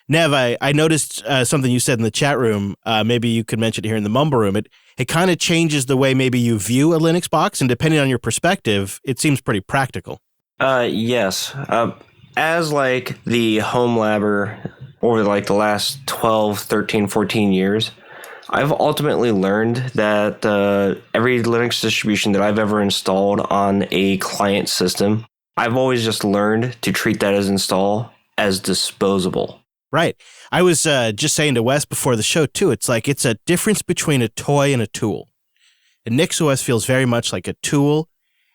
Nev, I noticed something you said in the chat room. Maybe you could mention it here in the Mumble Room. It kind of changes the way maybe you view a Linux box. And depending on your perspective, it seems pretty practical. Yes. As like the home labber over like the last 12, 13, 14 years, I've ultimately learned that every Linux distribution that I've ever installed on a client system, I've always just learned to treat that as disposable. Right. I was just saying to Wes before the show, too, it's a difference between a toy and a tool. And NixOS feels very much like a tool.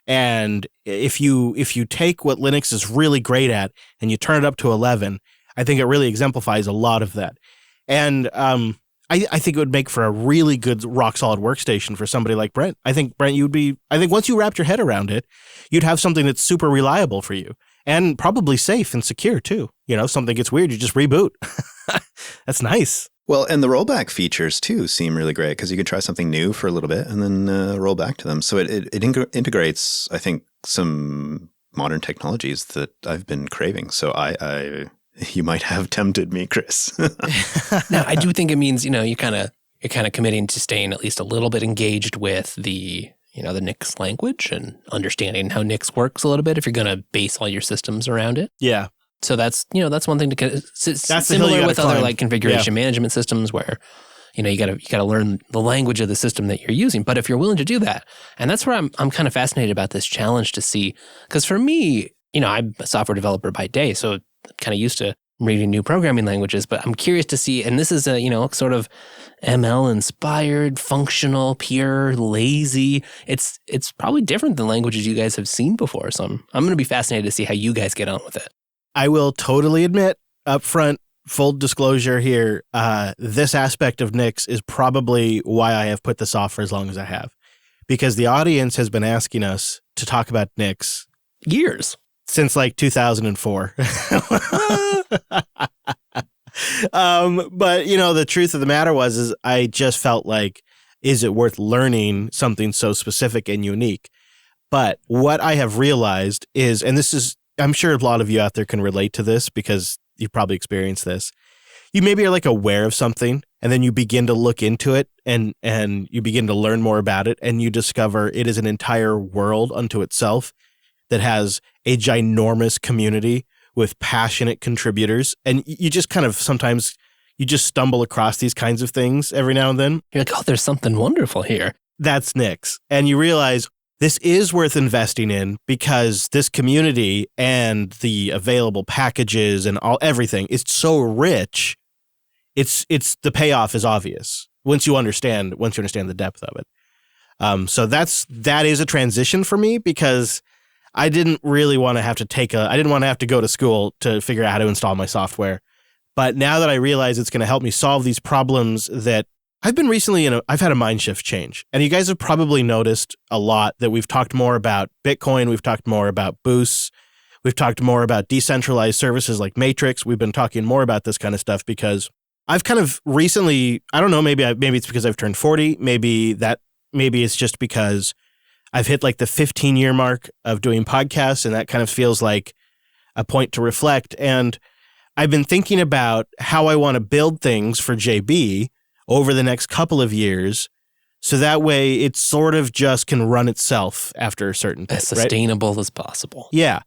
And if you take what Linux is really great at and you turn it up to 11, I think it really exemplifies a lot of that. And I think it would make for a really good rock-solid workstation for somebody like Brent. I think, Brent, I think once you wrapped your head around it, you'd have something that's super reliable for you and probably safe and secure, too. If something gets weird, you just reboot. That's nice. Well, and the rollback features, too, seem really great because you can try something new for a little bit and then roll back to them. So it integrates, I think, some modern technologies that I've been craving. So you might have tempted me, Chris. No, I do think it means, you're kind of committing to staying at least a little bit engaged with the Nix language and understanding how Nix works a little bit if you're going to base all your systems around it. Yeah. So that's one thing to that's similar with other climb. Configuration management systems where you got to learn the language of the system that you're using. But if you're willing to do that, and that's where I'm kind of fascinated about this challenge to see, because for me, I'm a software developer by day, so I'm kind of used to reading new programming languages, but I'm curious to see, and this is a, sort of ML inspired, functional, pure, lazy. It's probably different than languages you guys have seen before. So I'm going to be fascinated to see how you guys get on with it. I will totally admit up front, full disclosure here, this aspect of Nix is probably why I have put this off for as long as I have. Because the audience has been asking us to talk about Nix years. Since 2004. But, the truth of the matter is I just felt like, is it worth learning something so specific and unique? But what I have realized is, and this is, I'm sure a lot of you out there can relate to this because you've probably experienced this. You maybe are aware of something and then you begin to look into it and you begin to learn more about it and you discover it is an entire world unto itself that has a ginormous community with passionate contributors. And you just kind of sometimes you just stumble across these kinds of things every now and then. You're like, oh, there's something wonderful here. That's Nix. And you realize this is worth investing in because this community and the available packages and everything is so rich. It's the payoff is obvious once you understand the depth of it. So that is a transition for me because I didn't really want to have to I didn't want to have to go to school to figure out how to install my software. But now that I realize it's going to help me solve these problems that I've been recently I've had a mind shift change. And you guys have probably noticed a lot that we've talked more about Bitcoin. We've talked more about boosts. We've talked more about decentralized services like Matrix. We've been talking more about this kind of stuff because I've kind of recently, I don't know, maybe it's because I've turned 40. Maybe it's just because I've hit like the 15-year mark of doing podcasts, and that kind of feels like a point to reflect. And I've been thinking about how I want to build things for JB over the next couple of years, so that way it sort of just can run itself after a certain point, as sustainable as possible. Yeah.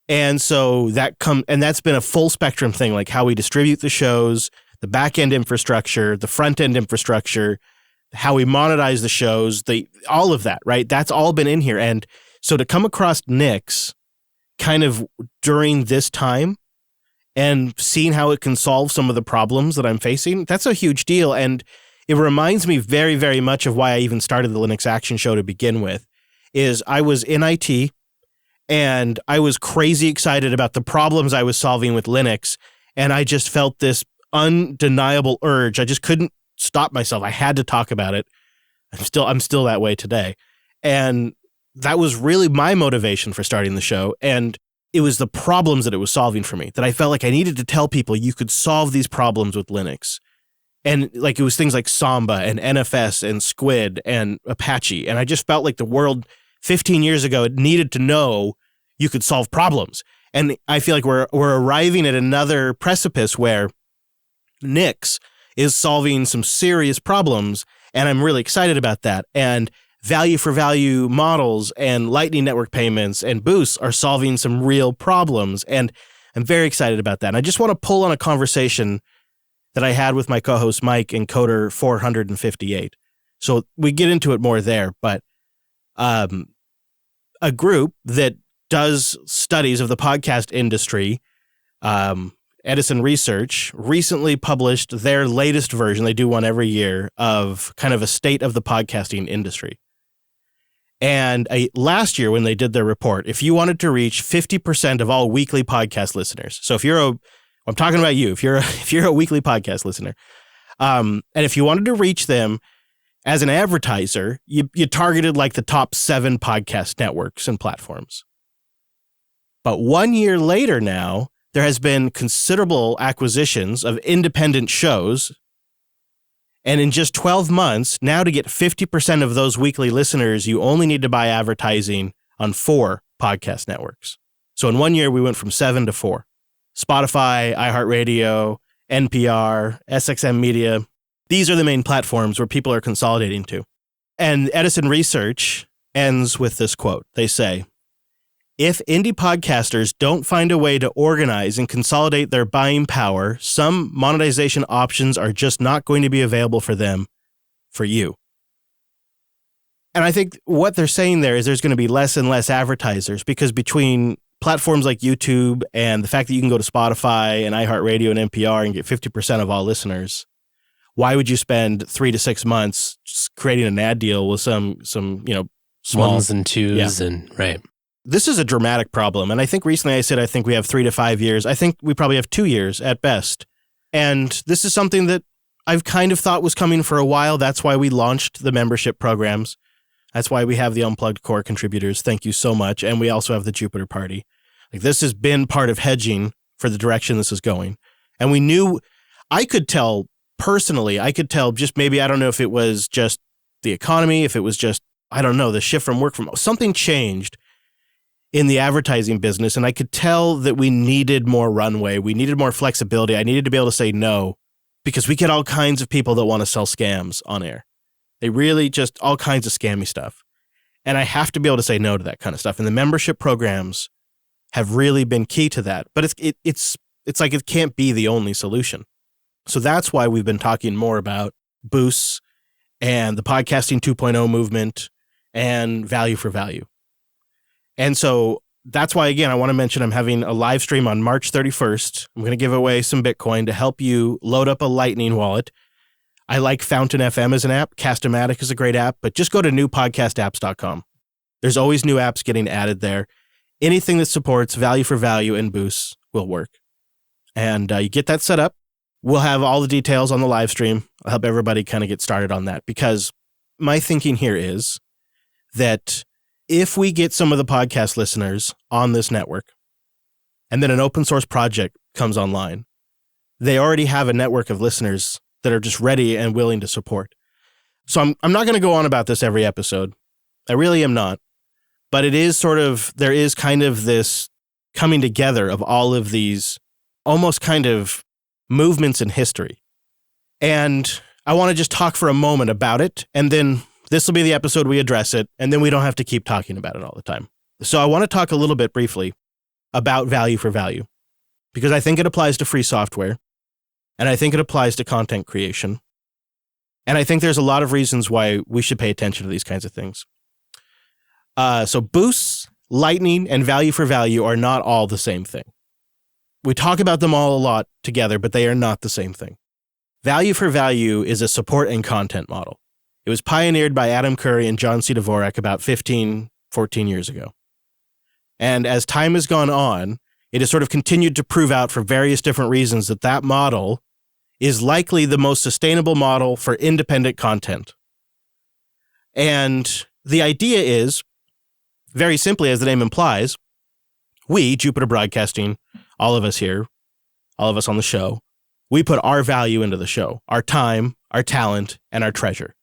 And so that's been a full spectrum thing, like how we distribute the shows, the back-end infrastructure, the front-end infrastructure, how we monetize the shows, all of that, right? That's all been in here. And so to come across Nix kind of during this time and seeing how it can solve some of the problems that I'm facing, that's a huge deal. And it reminds me very, very much of why I even started the Linux Action Show to begin with, is I was in IT and I was crazy excited about the problems I was solving with Linux. And I just felt this undeniable urge. I just couldn't stop myself. I had to talk about it. I'm still that way today. And that was really my motivation for starting the show. And it was the problems that it was solving for me that I felt like I needed to tell people you could solve these problems with Linux. And like it was things like Samba and NFS and Squid and Apache. And I just felt like the world 15 years ago needed to know you could solve problems. And I feel like we're arriving at another precipice where Nix is solving some serious problems, and I'm really excited about that. And value for value models and Lightning Network payments and boosts are solving some real problems, and I'm very excited about that. And I just want to pull on a conversation that I had with my co-host Mike in Coder 458. So we get into it more there, but a group that does studies of the podcast industry, Edison Research, recently published their latest version, they do one every year, of kind of a state of the podcasting industry. And last year when they did their report, if you wanted to reach 50% of all weekly podcast listeners, so if I'm talking about you, if you're a weekly podcast listener, and if you wanted to reach them as an advertiser, you targeted like the top 7 podcast networks and platforms. But 1 year later now, there has been considerable acquisitions of independent shows. And in just 12 months, now to get 50% of those weekly listeners, you only need to buy advertising on 4 podcast networks. So in 1 year, we went from 7 to 4. Spotify, iHeartRadio, NPR, SXM Media. These are the main platforms where people are consolidating to. And Edison Research ends with this quote. They say, "If indie podcasters don't find a way to organize and consolidate their buying power, some monetization options are just not going to be available for them, for you." And I think what they're saying there is there's going to be less and less advertisers, because between platforms like YouTube and the fact that you can go to Spotify and iHeartRadio and NPR and get 50% of all listeners, why would you spend 3 to 6 months just creating an ad deal with some small ones and twos and right? This is a dramatic problem. And I think recently I said I think we have 3 to 5 years. I think we probably have 2 years at best. And this is something that I've kind of thought was coming for a while. That's why we launched the membership programs. That's why we have the Unplugged core contributors. Thank you so much. And we also have the Jupiter Party. Like, this has been part of hedging for the direction this is going. And we knew, I could tell just maybe, I don't know if it was just the economy, if it was just, I don't know, the shift from work from, something changed in the advertising business. And I could tell that we needed more runway. We needed more flexibility. I needed to be able to say no, because we get all kinds of people that want to sell scams on air. They really just all kinds of scammy stuff. And I have to be able to say no to that kind of stuff. And the membership programs have really been key to that. But it's like it can't be the only solution. So that's why we've been talking more about boosts and the podcasting 2.0 movement and value for value. And so that's why, again, I want to mention I'm having a live stream on March 31st. I'm going to give away some Bitcoin to help you load up a Lightning wallet. I like Fountain FM as an app. Cast-O-Matic is a great app, but just go to newpodcastapps.com. There's always new apps getting added there. Anything that supports value for value and boosts will work. And you get that set up. We'll have all the details on the live stream. I'll help everybody kind of get started on that, because my thinking here is that if we get some of the podcast listeners on this network and then an open source project comes online, they already have a network of listeners that are just ready and willing to support. So I'm not going to go on about this every episode. I really am not. But it is there is kind of this coming together of all of these almost kind of movements in history. And I want to just talk for a moment about it, and then this will be the episode we address it, and then we don't have to keep talking about it all the time. So I want to talk a little bit briefly about value for value, because I think it applies to free software, and I think it applies to content creation. And I think there's a lot of reasons why we should pay attention to these kinds of things. So boosts, Lightning, and value for value are not all the same thing. We talk about them all a lot together, but they are not the same thing. Value for value is a support and content model. It was pioneered by Adam Curry and John C. Dvorak about 14 years ago. And as time has gone on, it has sort of continued to prove out for various different reasons that model is likely the most sustainable model for independent content. And the idea is, very simply, as the name implies, we, Jupiter Broadcasting, all of us here, all of us on the show, we put our value into the show, our time, our talent, and our treasure.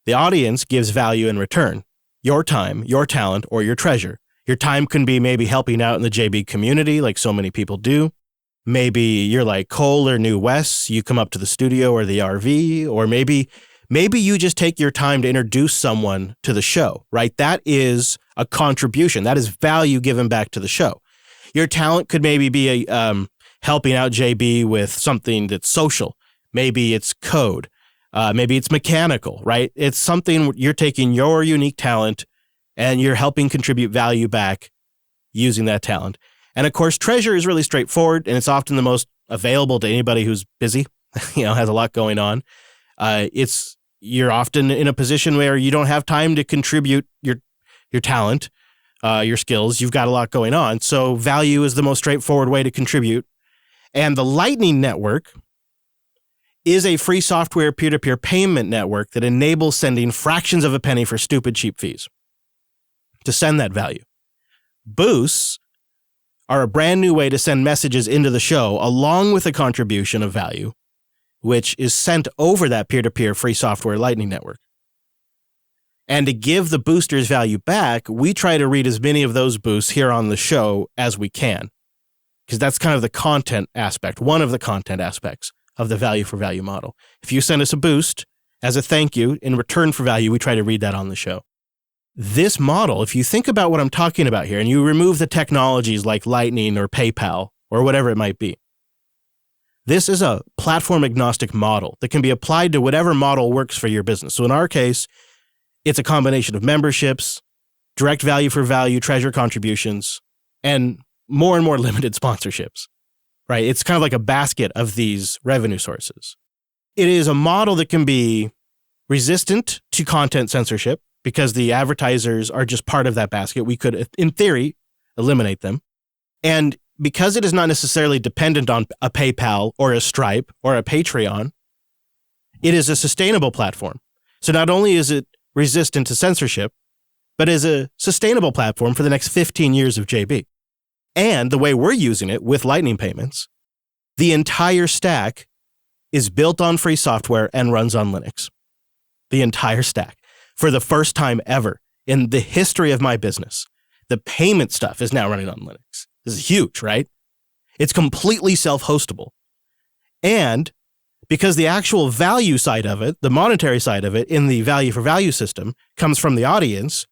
The audience gives value in return, your time, your talent, or your treasure. Your time can be maybe helping out in the JB community, like so many people do. Maybe you're like Cole or New Wes, you come up to the studio or the RV, or maybe you just take your time to introduce someone to the show, right? That is a contribution. That is value given back to the show. Your talent could maybe be helping out JB with something that's social. Maybe it's code. Maybe it's mechanical, right? It's something you're taking your unique talent and you're helping contribute value back using that talent. And of course, treasure is really straightforward, and it's often the most available to anybody who's busy, has a lot going on. You're often in a position where you don't have time to contribute your talent, your skills. You've got a lot going on. So value is the most straightforward way to contribute. And the Lightning Network is a free software peer-to-peer payment network that enables sending fractions of a penny for stupid cheap fees to send that value. Boosts are a brand new way to send messages into the show along with a contribution of value, which is sent over that peer-to-peer free software Lightning Network. And to give the boosters value back, we try to read as many of those boosts here on the show as we can, because that's kind of the content aspect, one of the content aspects of the value for value model. If you send us a boost as a thank you in return for value, we try to read that on the show. This model, if you think about what I'm talking about here, and you remove the technologies like Lightning or PayPal or whatever it might be, this is a platform agnostic model that can be applied to whatever model works for your business. So in our case, it's a combination of memberships, direct value for value, treasure contributions, and more limited sponsorships, right? It's kind of like a basket of these revenue sources. It is a model that can be resistant to content censorship because the advertisers are just part of that basket. We could, in theory, eliminate them. And because it is not necessarily dependent on a PayPal or a Stripe or a Patreon, it is a sustainable platform. So not only is it resistant to censorship, but is a sustainable platform for the next 15 years of JB. And the way we're using it with Lightning payments, the entire stack is built on free software and runs on Linux. The entire stack. For the first time ever in the history of my business, the payment stuff is now running on Linux. This is huge, right? It's completely self-hostable. And because the actual value side of it, the monetary side of it in the value for value system comes from the audience,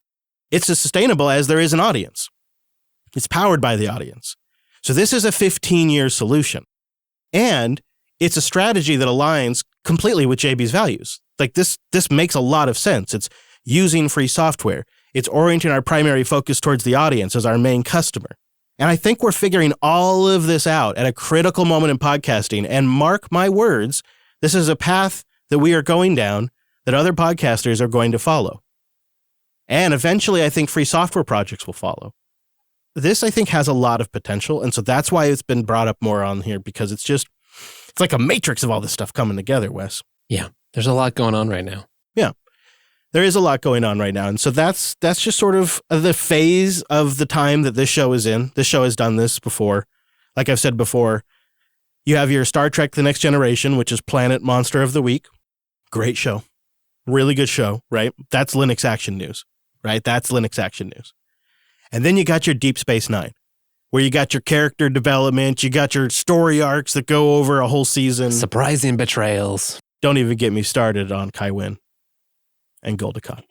it's as sustainable as there is an audience. It's powered by the audience. So this is a 15-year solution. And it's a strategy that aligns completely with JB's values. Like this makes a lot of sense. It's using free software. It's orienting our primary focus towards the audience as our main customer. And I think we're figuring all of this out at a critical moment in podcasting. And mark my words, this is a path that we are going down that other podcasters are going to follow. And eventually, I think free software projects will follow. This, I think, has a lot of potential. And so that's why it's been brought up more on here, because it's like a matrix of all this stuff coming together, Wes. Yeah, there's a lot going on right now. Yeah, there is a lot going on right now. And so that's just sort of the phase of the time that this show is in. This show has done this before. Like I've said before, you have your Star Trek The Next Generation, which is Planet Monster of the Week. Great show. Really good show, right? That's Linux Action News, right? That's Linux Action News. And then you got your Deep Space Nine, where you got your character development, you got your story arcs that go over a whole season. Surprising betrayals. Don't even get me started on Kai Wynn and Goldacott.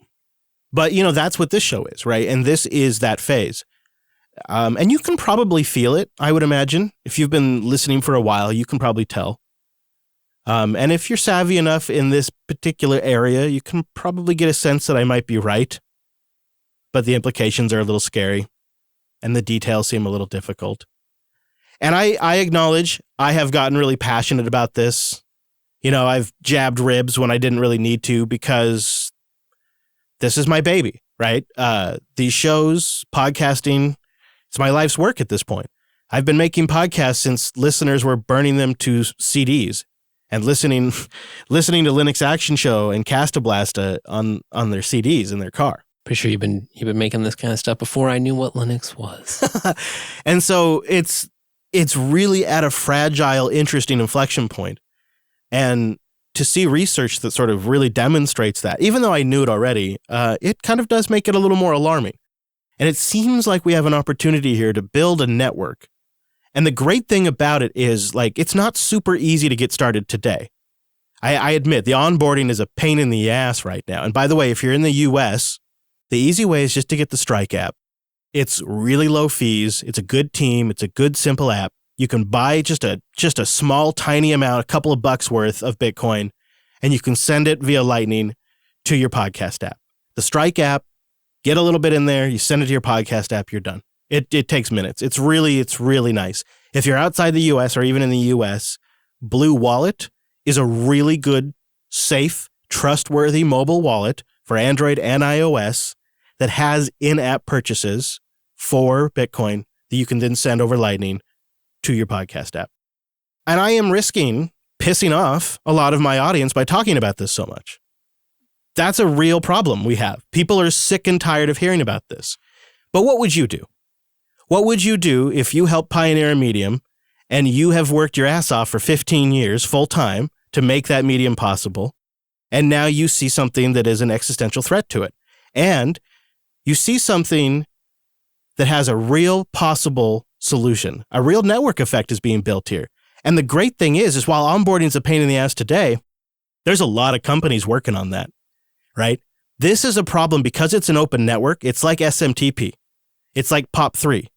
But, that's what this show is, right? And this is that phase. And you can probably feel it, I would imagine. If you've been listening for a while, you can probably tell. And if you're savvy enough in this particular area, you can probably get a sense that I might be right. But the implications are a little scary, and the details seem a little difficult. And I acknowledge I have gotten really passionate about this. I've jabbed ribs when I didn't really need to, because this is my baby, right? These shows, podcasting, it's my life's work at this point. I've been making podcasts since listeners were burning them to CDs and listening to Linux Action Show and Castablasta on their CDs in their car. Pretty sure you've been making this kind of stuff before I knew what Linux was. And so it's really at a fragile, interesting inflection point. And to see research that sort of really demonstrates that, even though I knew it already, it kind of does make it a little more alarming. And it seems like we have an opportunity here to build a network. And the great thing about it is, it's not super easy to get started today. I admit the onboarding is a pain in the ass right now. And by the way, if you're in the US, the easy way is just to get the Strike app. It's really low fees. It's a good team. It's a good, simple app. You can buy just a small, tiny amount, a couple of bucks worth of Bitcoin, and you can send it via Lightning to your podcast app. The Strike app, get a little bit in there, you send it to your podcast app, you're done. It takes minutes. It's really nice. If you're outside the US or even in the US, Blue Wallet is a really good, safe, trustworthy mobile wallet for Android and iOS that has in-app purchases for Bitcoin that you can then send over Lightning to your podcast app. And I am risking pissing off a lot of my audience by talking about this so much. That's a real problem we have. People are sick and tired of hearing about this. But what would you do? What would you do if you helped pioneer a medium and you have worked your ass off for 15 years full time to make that medium possible, and now you see something that is an existential threat to it, and you see something that has a real possible solution? A real network effect is being built here. And the great thing is while onboarding is a pain in the ass today, there's a lot of companies working on that, right? This is a problem because it's an open network. It's like SMTP. It's like POP3.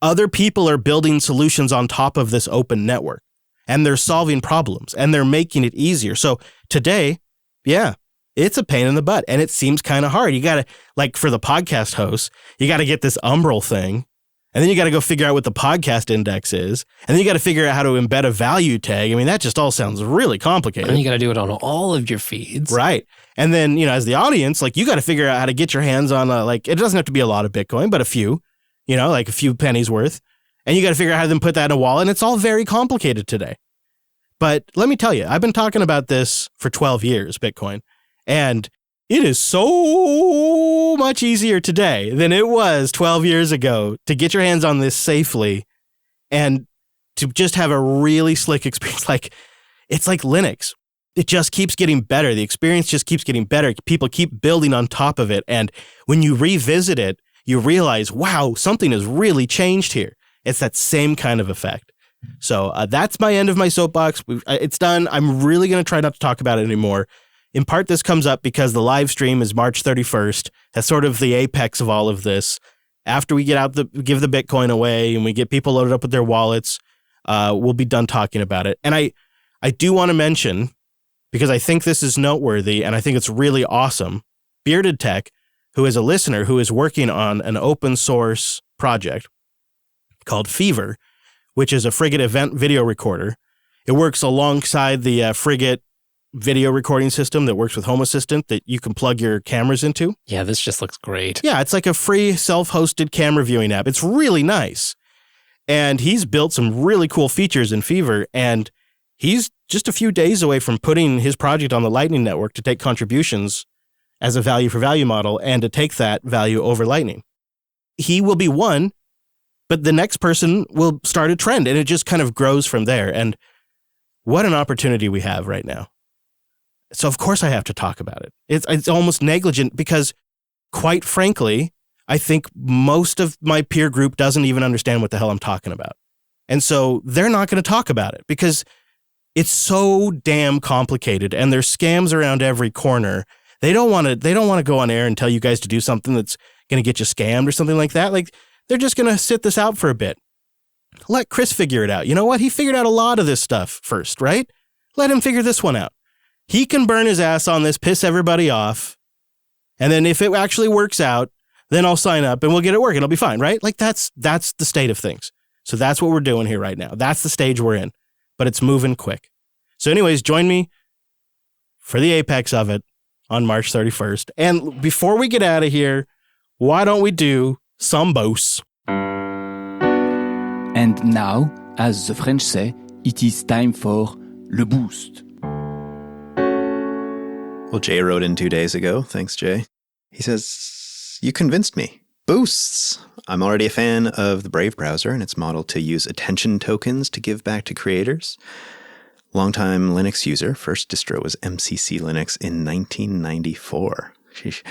Other people are building solutions on top of this open network, and they're solving problems, and they're making it easier. So today, yeah, it's a pain in the butt, and it seems kind of hard. You got to, for the podcast hosts, you got to get this Umbrel thing, and then you got to go figure out what the podcast index is, and then you got to figure out how to embed a value tag. I mean, that just all sounds really complicated. And you got to do it on all of your feeds. Right. And then, as the audience, you got to figure out how to get your hands on, it doesn't have to be a lot of Bitcoin, but a few, a few pennies worth. And you got to figure out how to then put that in a wallet, and it's all very complicated today. But let me tell you, I've been talking about this for 12 years, Bitcoin, and it is so much easier today than it was 12 years ago to get your hands on this safely and to just have a really slick experience. It's like Linux. It just keeps getting better. The experience just keeps getting better. People keep building on top of it. And when you revisit it, you realize, wow, something has really changed here. It's that same kind of effect. So that's my end of my soapbox. It's done. I'm really going to try not to talk about it anymore. In part, this comes up because the live stream is March 31st. That's sort of the apex of all of this. after we give the Bitcoin away and we get people loaded up with their wallets, we'll be done talking about it. And I do want to mention, because I think this is noteworthy and I think it's really awesome, Bearded Tech, who is a listener who is working on an open source project called Fever, which is a Frigate event video recorder. It works alongside the Frigate video recording system that works with Home Assistant that you can plug your cameras into. Yeah, this just looks great. Yeah, it's like a free self-hosted camera viewing app. It's really nice. And he's built some really cool features in Fever, and he's just a few days away from putting his project on the Lightning Network to take contributions as a value for value model and to take that value over Lightning. He will be one, but the next person will start a trend, and it just kind of grows from there. And what an opportunity we have right now. So of course I have to talk about it. It's almost negligent because, quite frankly, I think most of my peer group doesn't even understand what the hell I'm talking about. And so they're not going to talk about it because it's so damn complicated and there's scams around every corner. They don't want to go on air and tell you guys to do something that's going to get you scammed or something like that. Like, they're just going to sit this out for a bit. Let Chris figure it out. You know what? He figured out a lot of this stuff first, right? Let him figure this one out. He can burn his ass on this, piss everybody off. And then if it actually works out, then I'll sign up and we'll get it working. It'll be fine, right? Like that's the state of things. So that's what we're doing here right now. That's the stage we're in, but it's moving quick. So anyways, join me for the apex of it on March 31st. And before we get out of here, why don't we do some boasts? And now, as the French say, it is time for le boost. Well, Jay wrote in 2 days ago. Thanks, Jay. He says, you convinced me. Boosts. I'm already a fan of the Brave browser and its model to use attention tokens to give back to creators. Longtime Linux user. First distro was MCC Linux in 1994. Sheesh.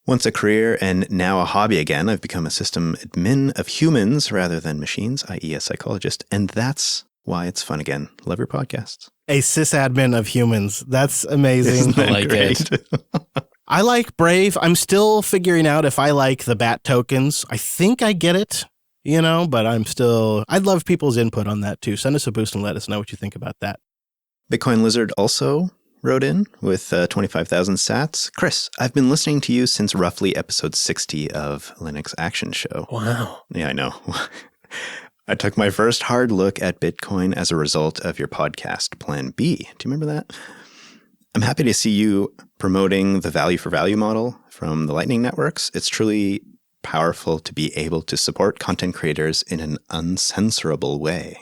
Once a career and now a hobby again, I've become a system admin of humans rather than machines, i.e. a psychologist. And that's why it's fun again. Love your podcasts. A sysadmin of humans. That's amazing. Isn't that I like great? I like Brave. I'm still figuring out if I like the BAT tokens. I think I get it, but I'd love people's input on that too. Send us a boost and let us know what you think about that. Bitcoin Lizard also wrote in with 25,000 sats. Chris, I've been listening to you since roughly episode 60 of Linux Action Show. Wow. Yeah, I know. I took my first hard look at Bitcoin as a result of your podcast, Plan B. Do you remember that? I'm happy to see you promoting the value for value model from the Lightning networks. It's truly powerful to be able to support content creators in an uncensorable way.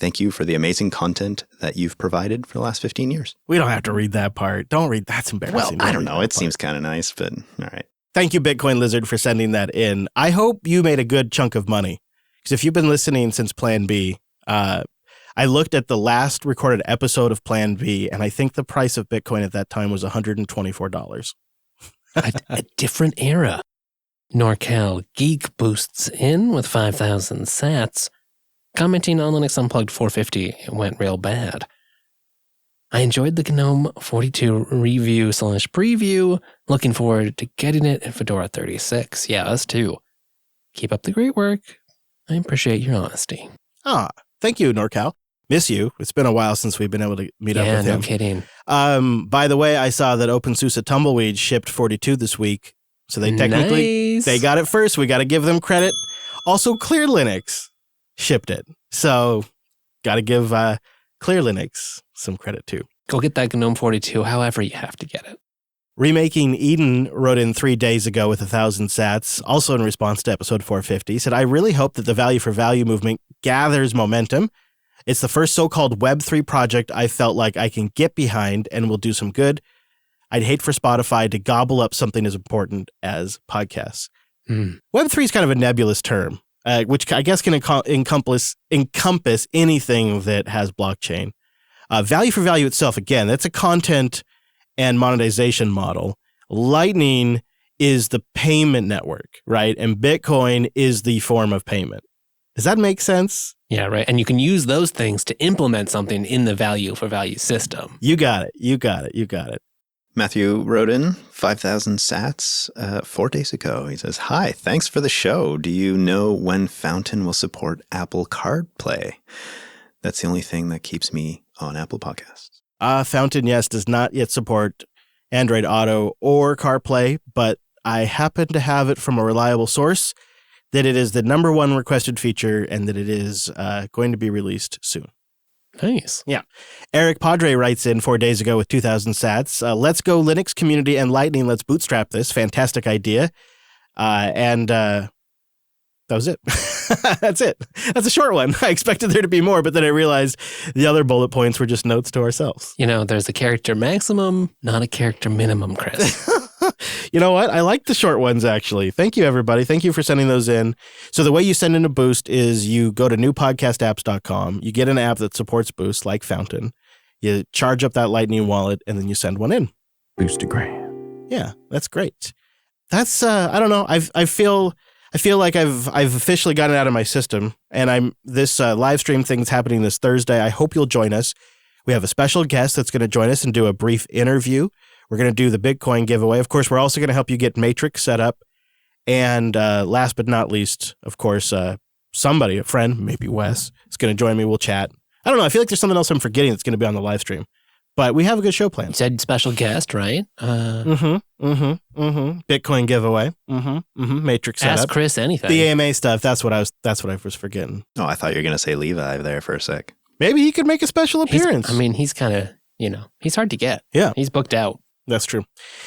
Thank you for the amazing content that you've provided for the last 15 years. We don't have to read that part. Don't read. That's embarrassing. Well, I don't know. It seems kind of nice, but all right. Thank you, Bitcoin Lizard, for sending that in. I hope you made a good chunk of money. Because if you've been listening since Plan B, I looked at the last recorded episode of Plan B, and I think the price of Bitcoin at that time was $124. A different era. NorCal Geek boosts in with 5,000 sats. Commenting on Linux Unplugged 450, it went real bad. I enjoyed the GNOME 42 review/preview. Looking forward to getting it in Fedora 36. Yeah, us too. Keep up the great work. I appreciate your honesty. Thank you, NorCal. Miss you. It's been a while since we've been able to meet up with him. Yeah, no kidding. By the way, I saw that OpenSUSE Tumbleweed shipped 42 this week. So they technically, Nice. They got it first. We got to give them credit. Also, Clear Linux shipped it. So got to give Clear Linux some credit too. Go get that GNOME 42 however you have to get it. Remaking Eden wrote in 3 days ago with 1,000 sats, also in response to episode 450, said, I really hope that the value for value movement gathers momentum. It's the first so-called Web3 project I felt like I can get behind and will do some good. I'd hate for Spotify to gobble up something as important as podcasts. Web3 is kind of a nebulous term, which I guess can encompass anything that has blockchain. Value for value itself, again, that's a content and monetization model. Lightning is the payment network, right? And Bitcoin is the form of payment. Does that make sense? Yeah, right. And you can use those things to implement something in the value for value system. You got it. Matthew wrote in 5,000 sats 4 days ago. He says, "Hi, thanks for the show. Do you know when Fountain will support Apple CarPlay? That's the only thing that keeps me on Apple Podcasts." Fountain, yes, does not yet support Android Auto or CarPlay, but I happen to have it from a reliable source that it is the number one requested feature and that it is going to be released soon. Nice. Yeah. Eric Padre writes in 4 days ago with 2,000 sats. Let's go Linux community and Lightning. Let's bootstrap this. Fantastic idea. And that was it. That's it. That's a short one. I expected there to be more, but then I realized the other bullet points were just notes to ourselves. You know, there's a character maximum, not a character minimum, Chris. You know what? I like the short ones, actually. Thank you, everybody. Thank you for sending those in. So the way you send in a boost is you go to newpodcastapps.com. You get an app that supports Boost, like Fountain. You charge up that Lightning wallet, and then you send one in. Boostagram. Yeah, that's great. That's, I don't know. I feel like I've officially gotten it out of my system, and this live stream thing's happening this Thursday. I hope you'll join us. We have a special guest that's going to join us and do a brief interview. We're going to do the Bitcoin giveaway. Of course, we're also going to help you get Matrix set up. And last but not least, of course, somebody, a friend, maybe Wes, is going to join me. We'll chat. I don't know. I feel like there's something else I'm forgetting that's going to be on the live stream. But we have a good show You planned. said special guest, right? Bitcoin giveaway. Matrix setup. Ask Chris anything. The AMA stuff. That's what I was forgetting. Oh, I thought you were going to say Levi there for a sec. Maybe he could make a special appearance. He's kind of, he's hard to get. Yeah. He's booked out. That's true.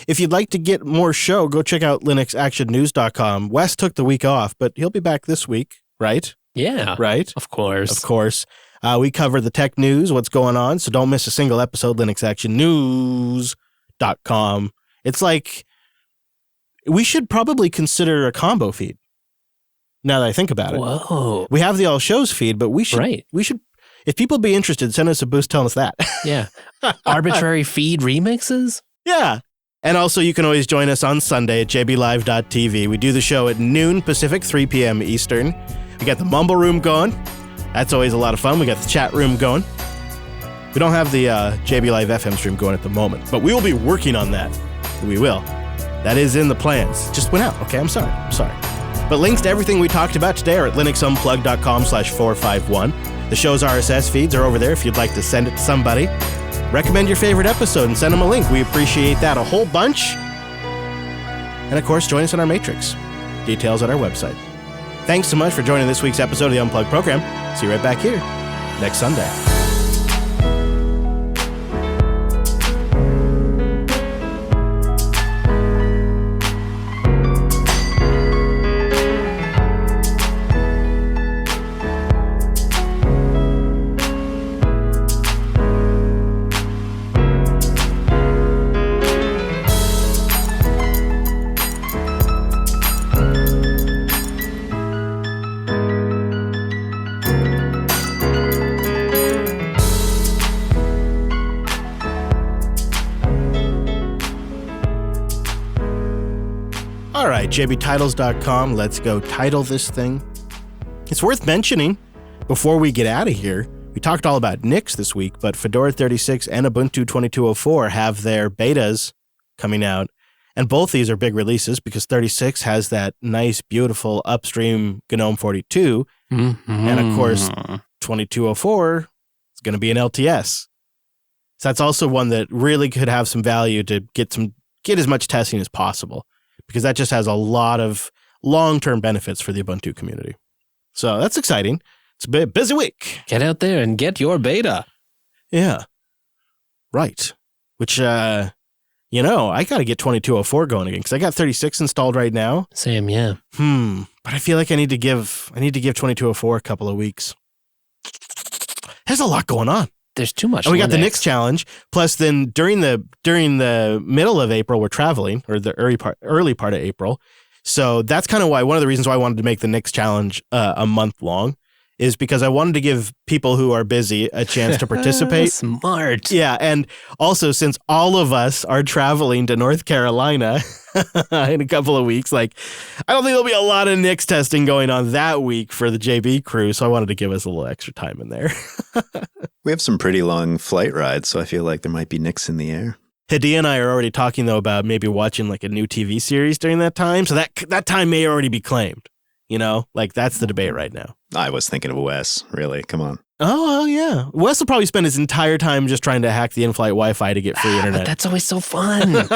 If you'd like to get more show, go check out linuxactionnews.com. Wes took the week off, but he'll be back this week, right? Yeah. Right? Of course. Of course. We cover the tech news, what's going on, so don't miss a single episode, linuxactionnews.com. It's like, we should probably consider a combo feed, now that I think about it. Whoa. We have the all shows feed, but we should, if people be interested, send us a boost telling us that. Yeah. Arbitrary feed remixes? Yeah. And also, you can always join us on Sunday at jblive.tv. We do the show at noon Pacific, 3 p.m. Eastern. We got the Mumble Room going. That's always a lot of fun. We got the chat room going. We don't have the JB Live FM stream going at the moment, but we will be working on that. We will. That is in the plans. Just went out. Okay, I'm sorry. But links to everything we talked about today are at linuxunplugged.com/451. The show's RSS feeds are over there if you'd like to send it to somebody. Recommend your favorite episode and send them a link. We appreciate that a whole bunch. And of course, join us on our Matrix. Details at our website. Thanks so much for joining this week's episode of the Unplugged program. See you right back here next Sunday. All right, jbtitles.com. Let's go title this thing. It's worth mentioning before we get out of here. We talked all about Nix this week, but Fedora 36 and Ubuntu 22.04 have their betas coming out. And both these are big releases because 36 has that nice, beautiful upstream GNOME 42. And of course, 22.04 is going to be an LTS. So that's also one that really could have some value to get as much testing as possible, because that just has a lot of long-term benefits for the Ubuntu community. So that's exciting. It's a busy week. Get out there and get your beta. Yeah. Right. Which, I got to get 22.04 going again because I got 36 installed right now. Same, yeah. But I feel like I need to give 22.04 a couple of weeks. There's a lot going on. There's too much. And we got the Nix challenge. Plus, then during the middle of April, we're traveling, or the early part of April. So that's kind of why one of the reasons why I wanted to make the Nix challenge a month long is because I wanted to give people who are busy a chance to participate. Smart. Yeah, and also since all of us are traveling to North Carolina in a couple of weeks, I don't think there'll be a lot of Nix testing going on that week for the JB crew, so I wanted to give us a little extra time in there. We have some pretty long flight rides, so I feel like there might be Nix in the air. Hidea and I are already talking, though, about maybe watching like a new TV series during that time. So that time may already be claimed. You know, like that's the debate right now. I was thinking of Wes, really. Come on. Oh, yeah. Wes will probably spend his entire time just trying to hack the in-flight Wi-Fi to get free internet. But that's always so fun.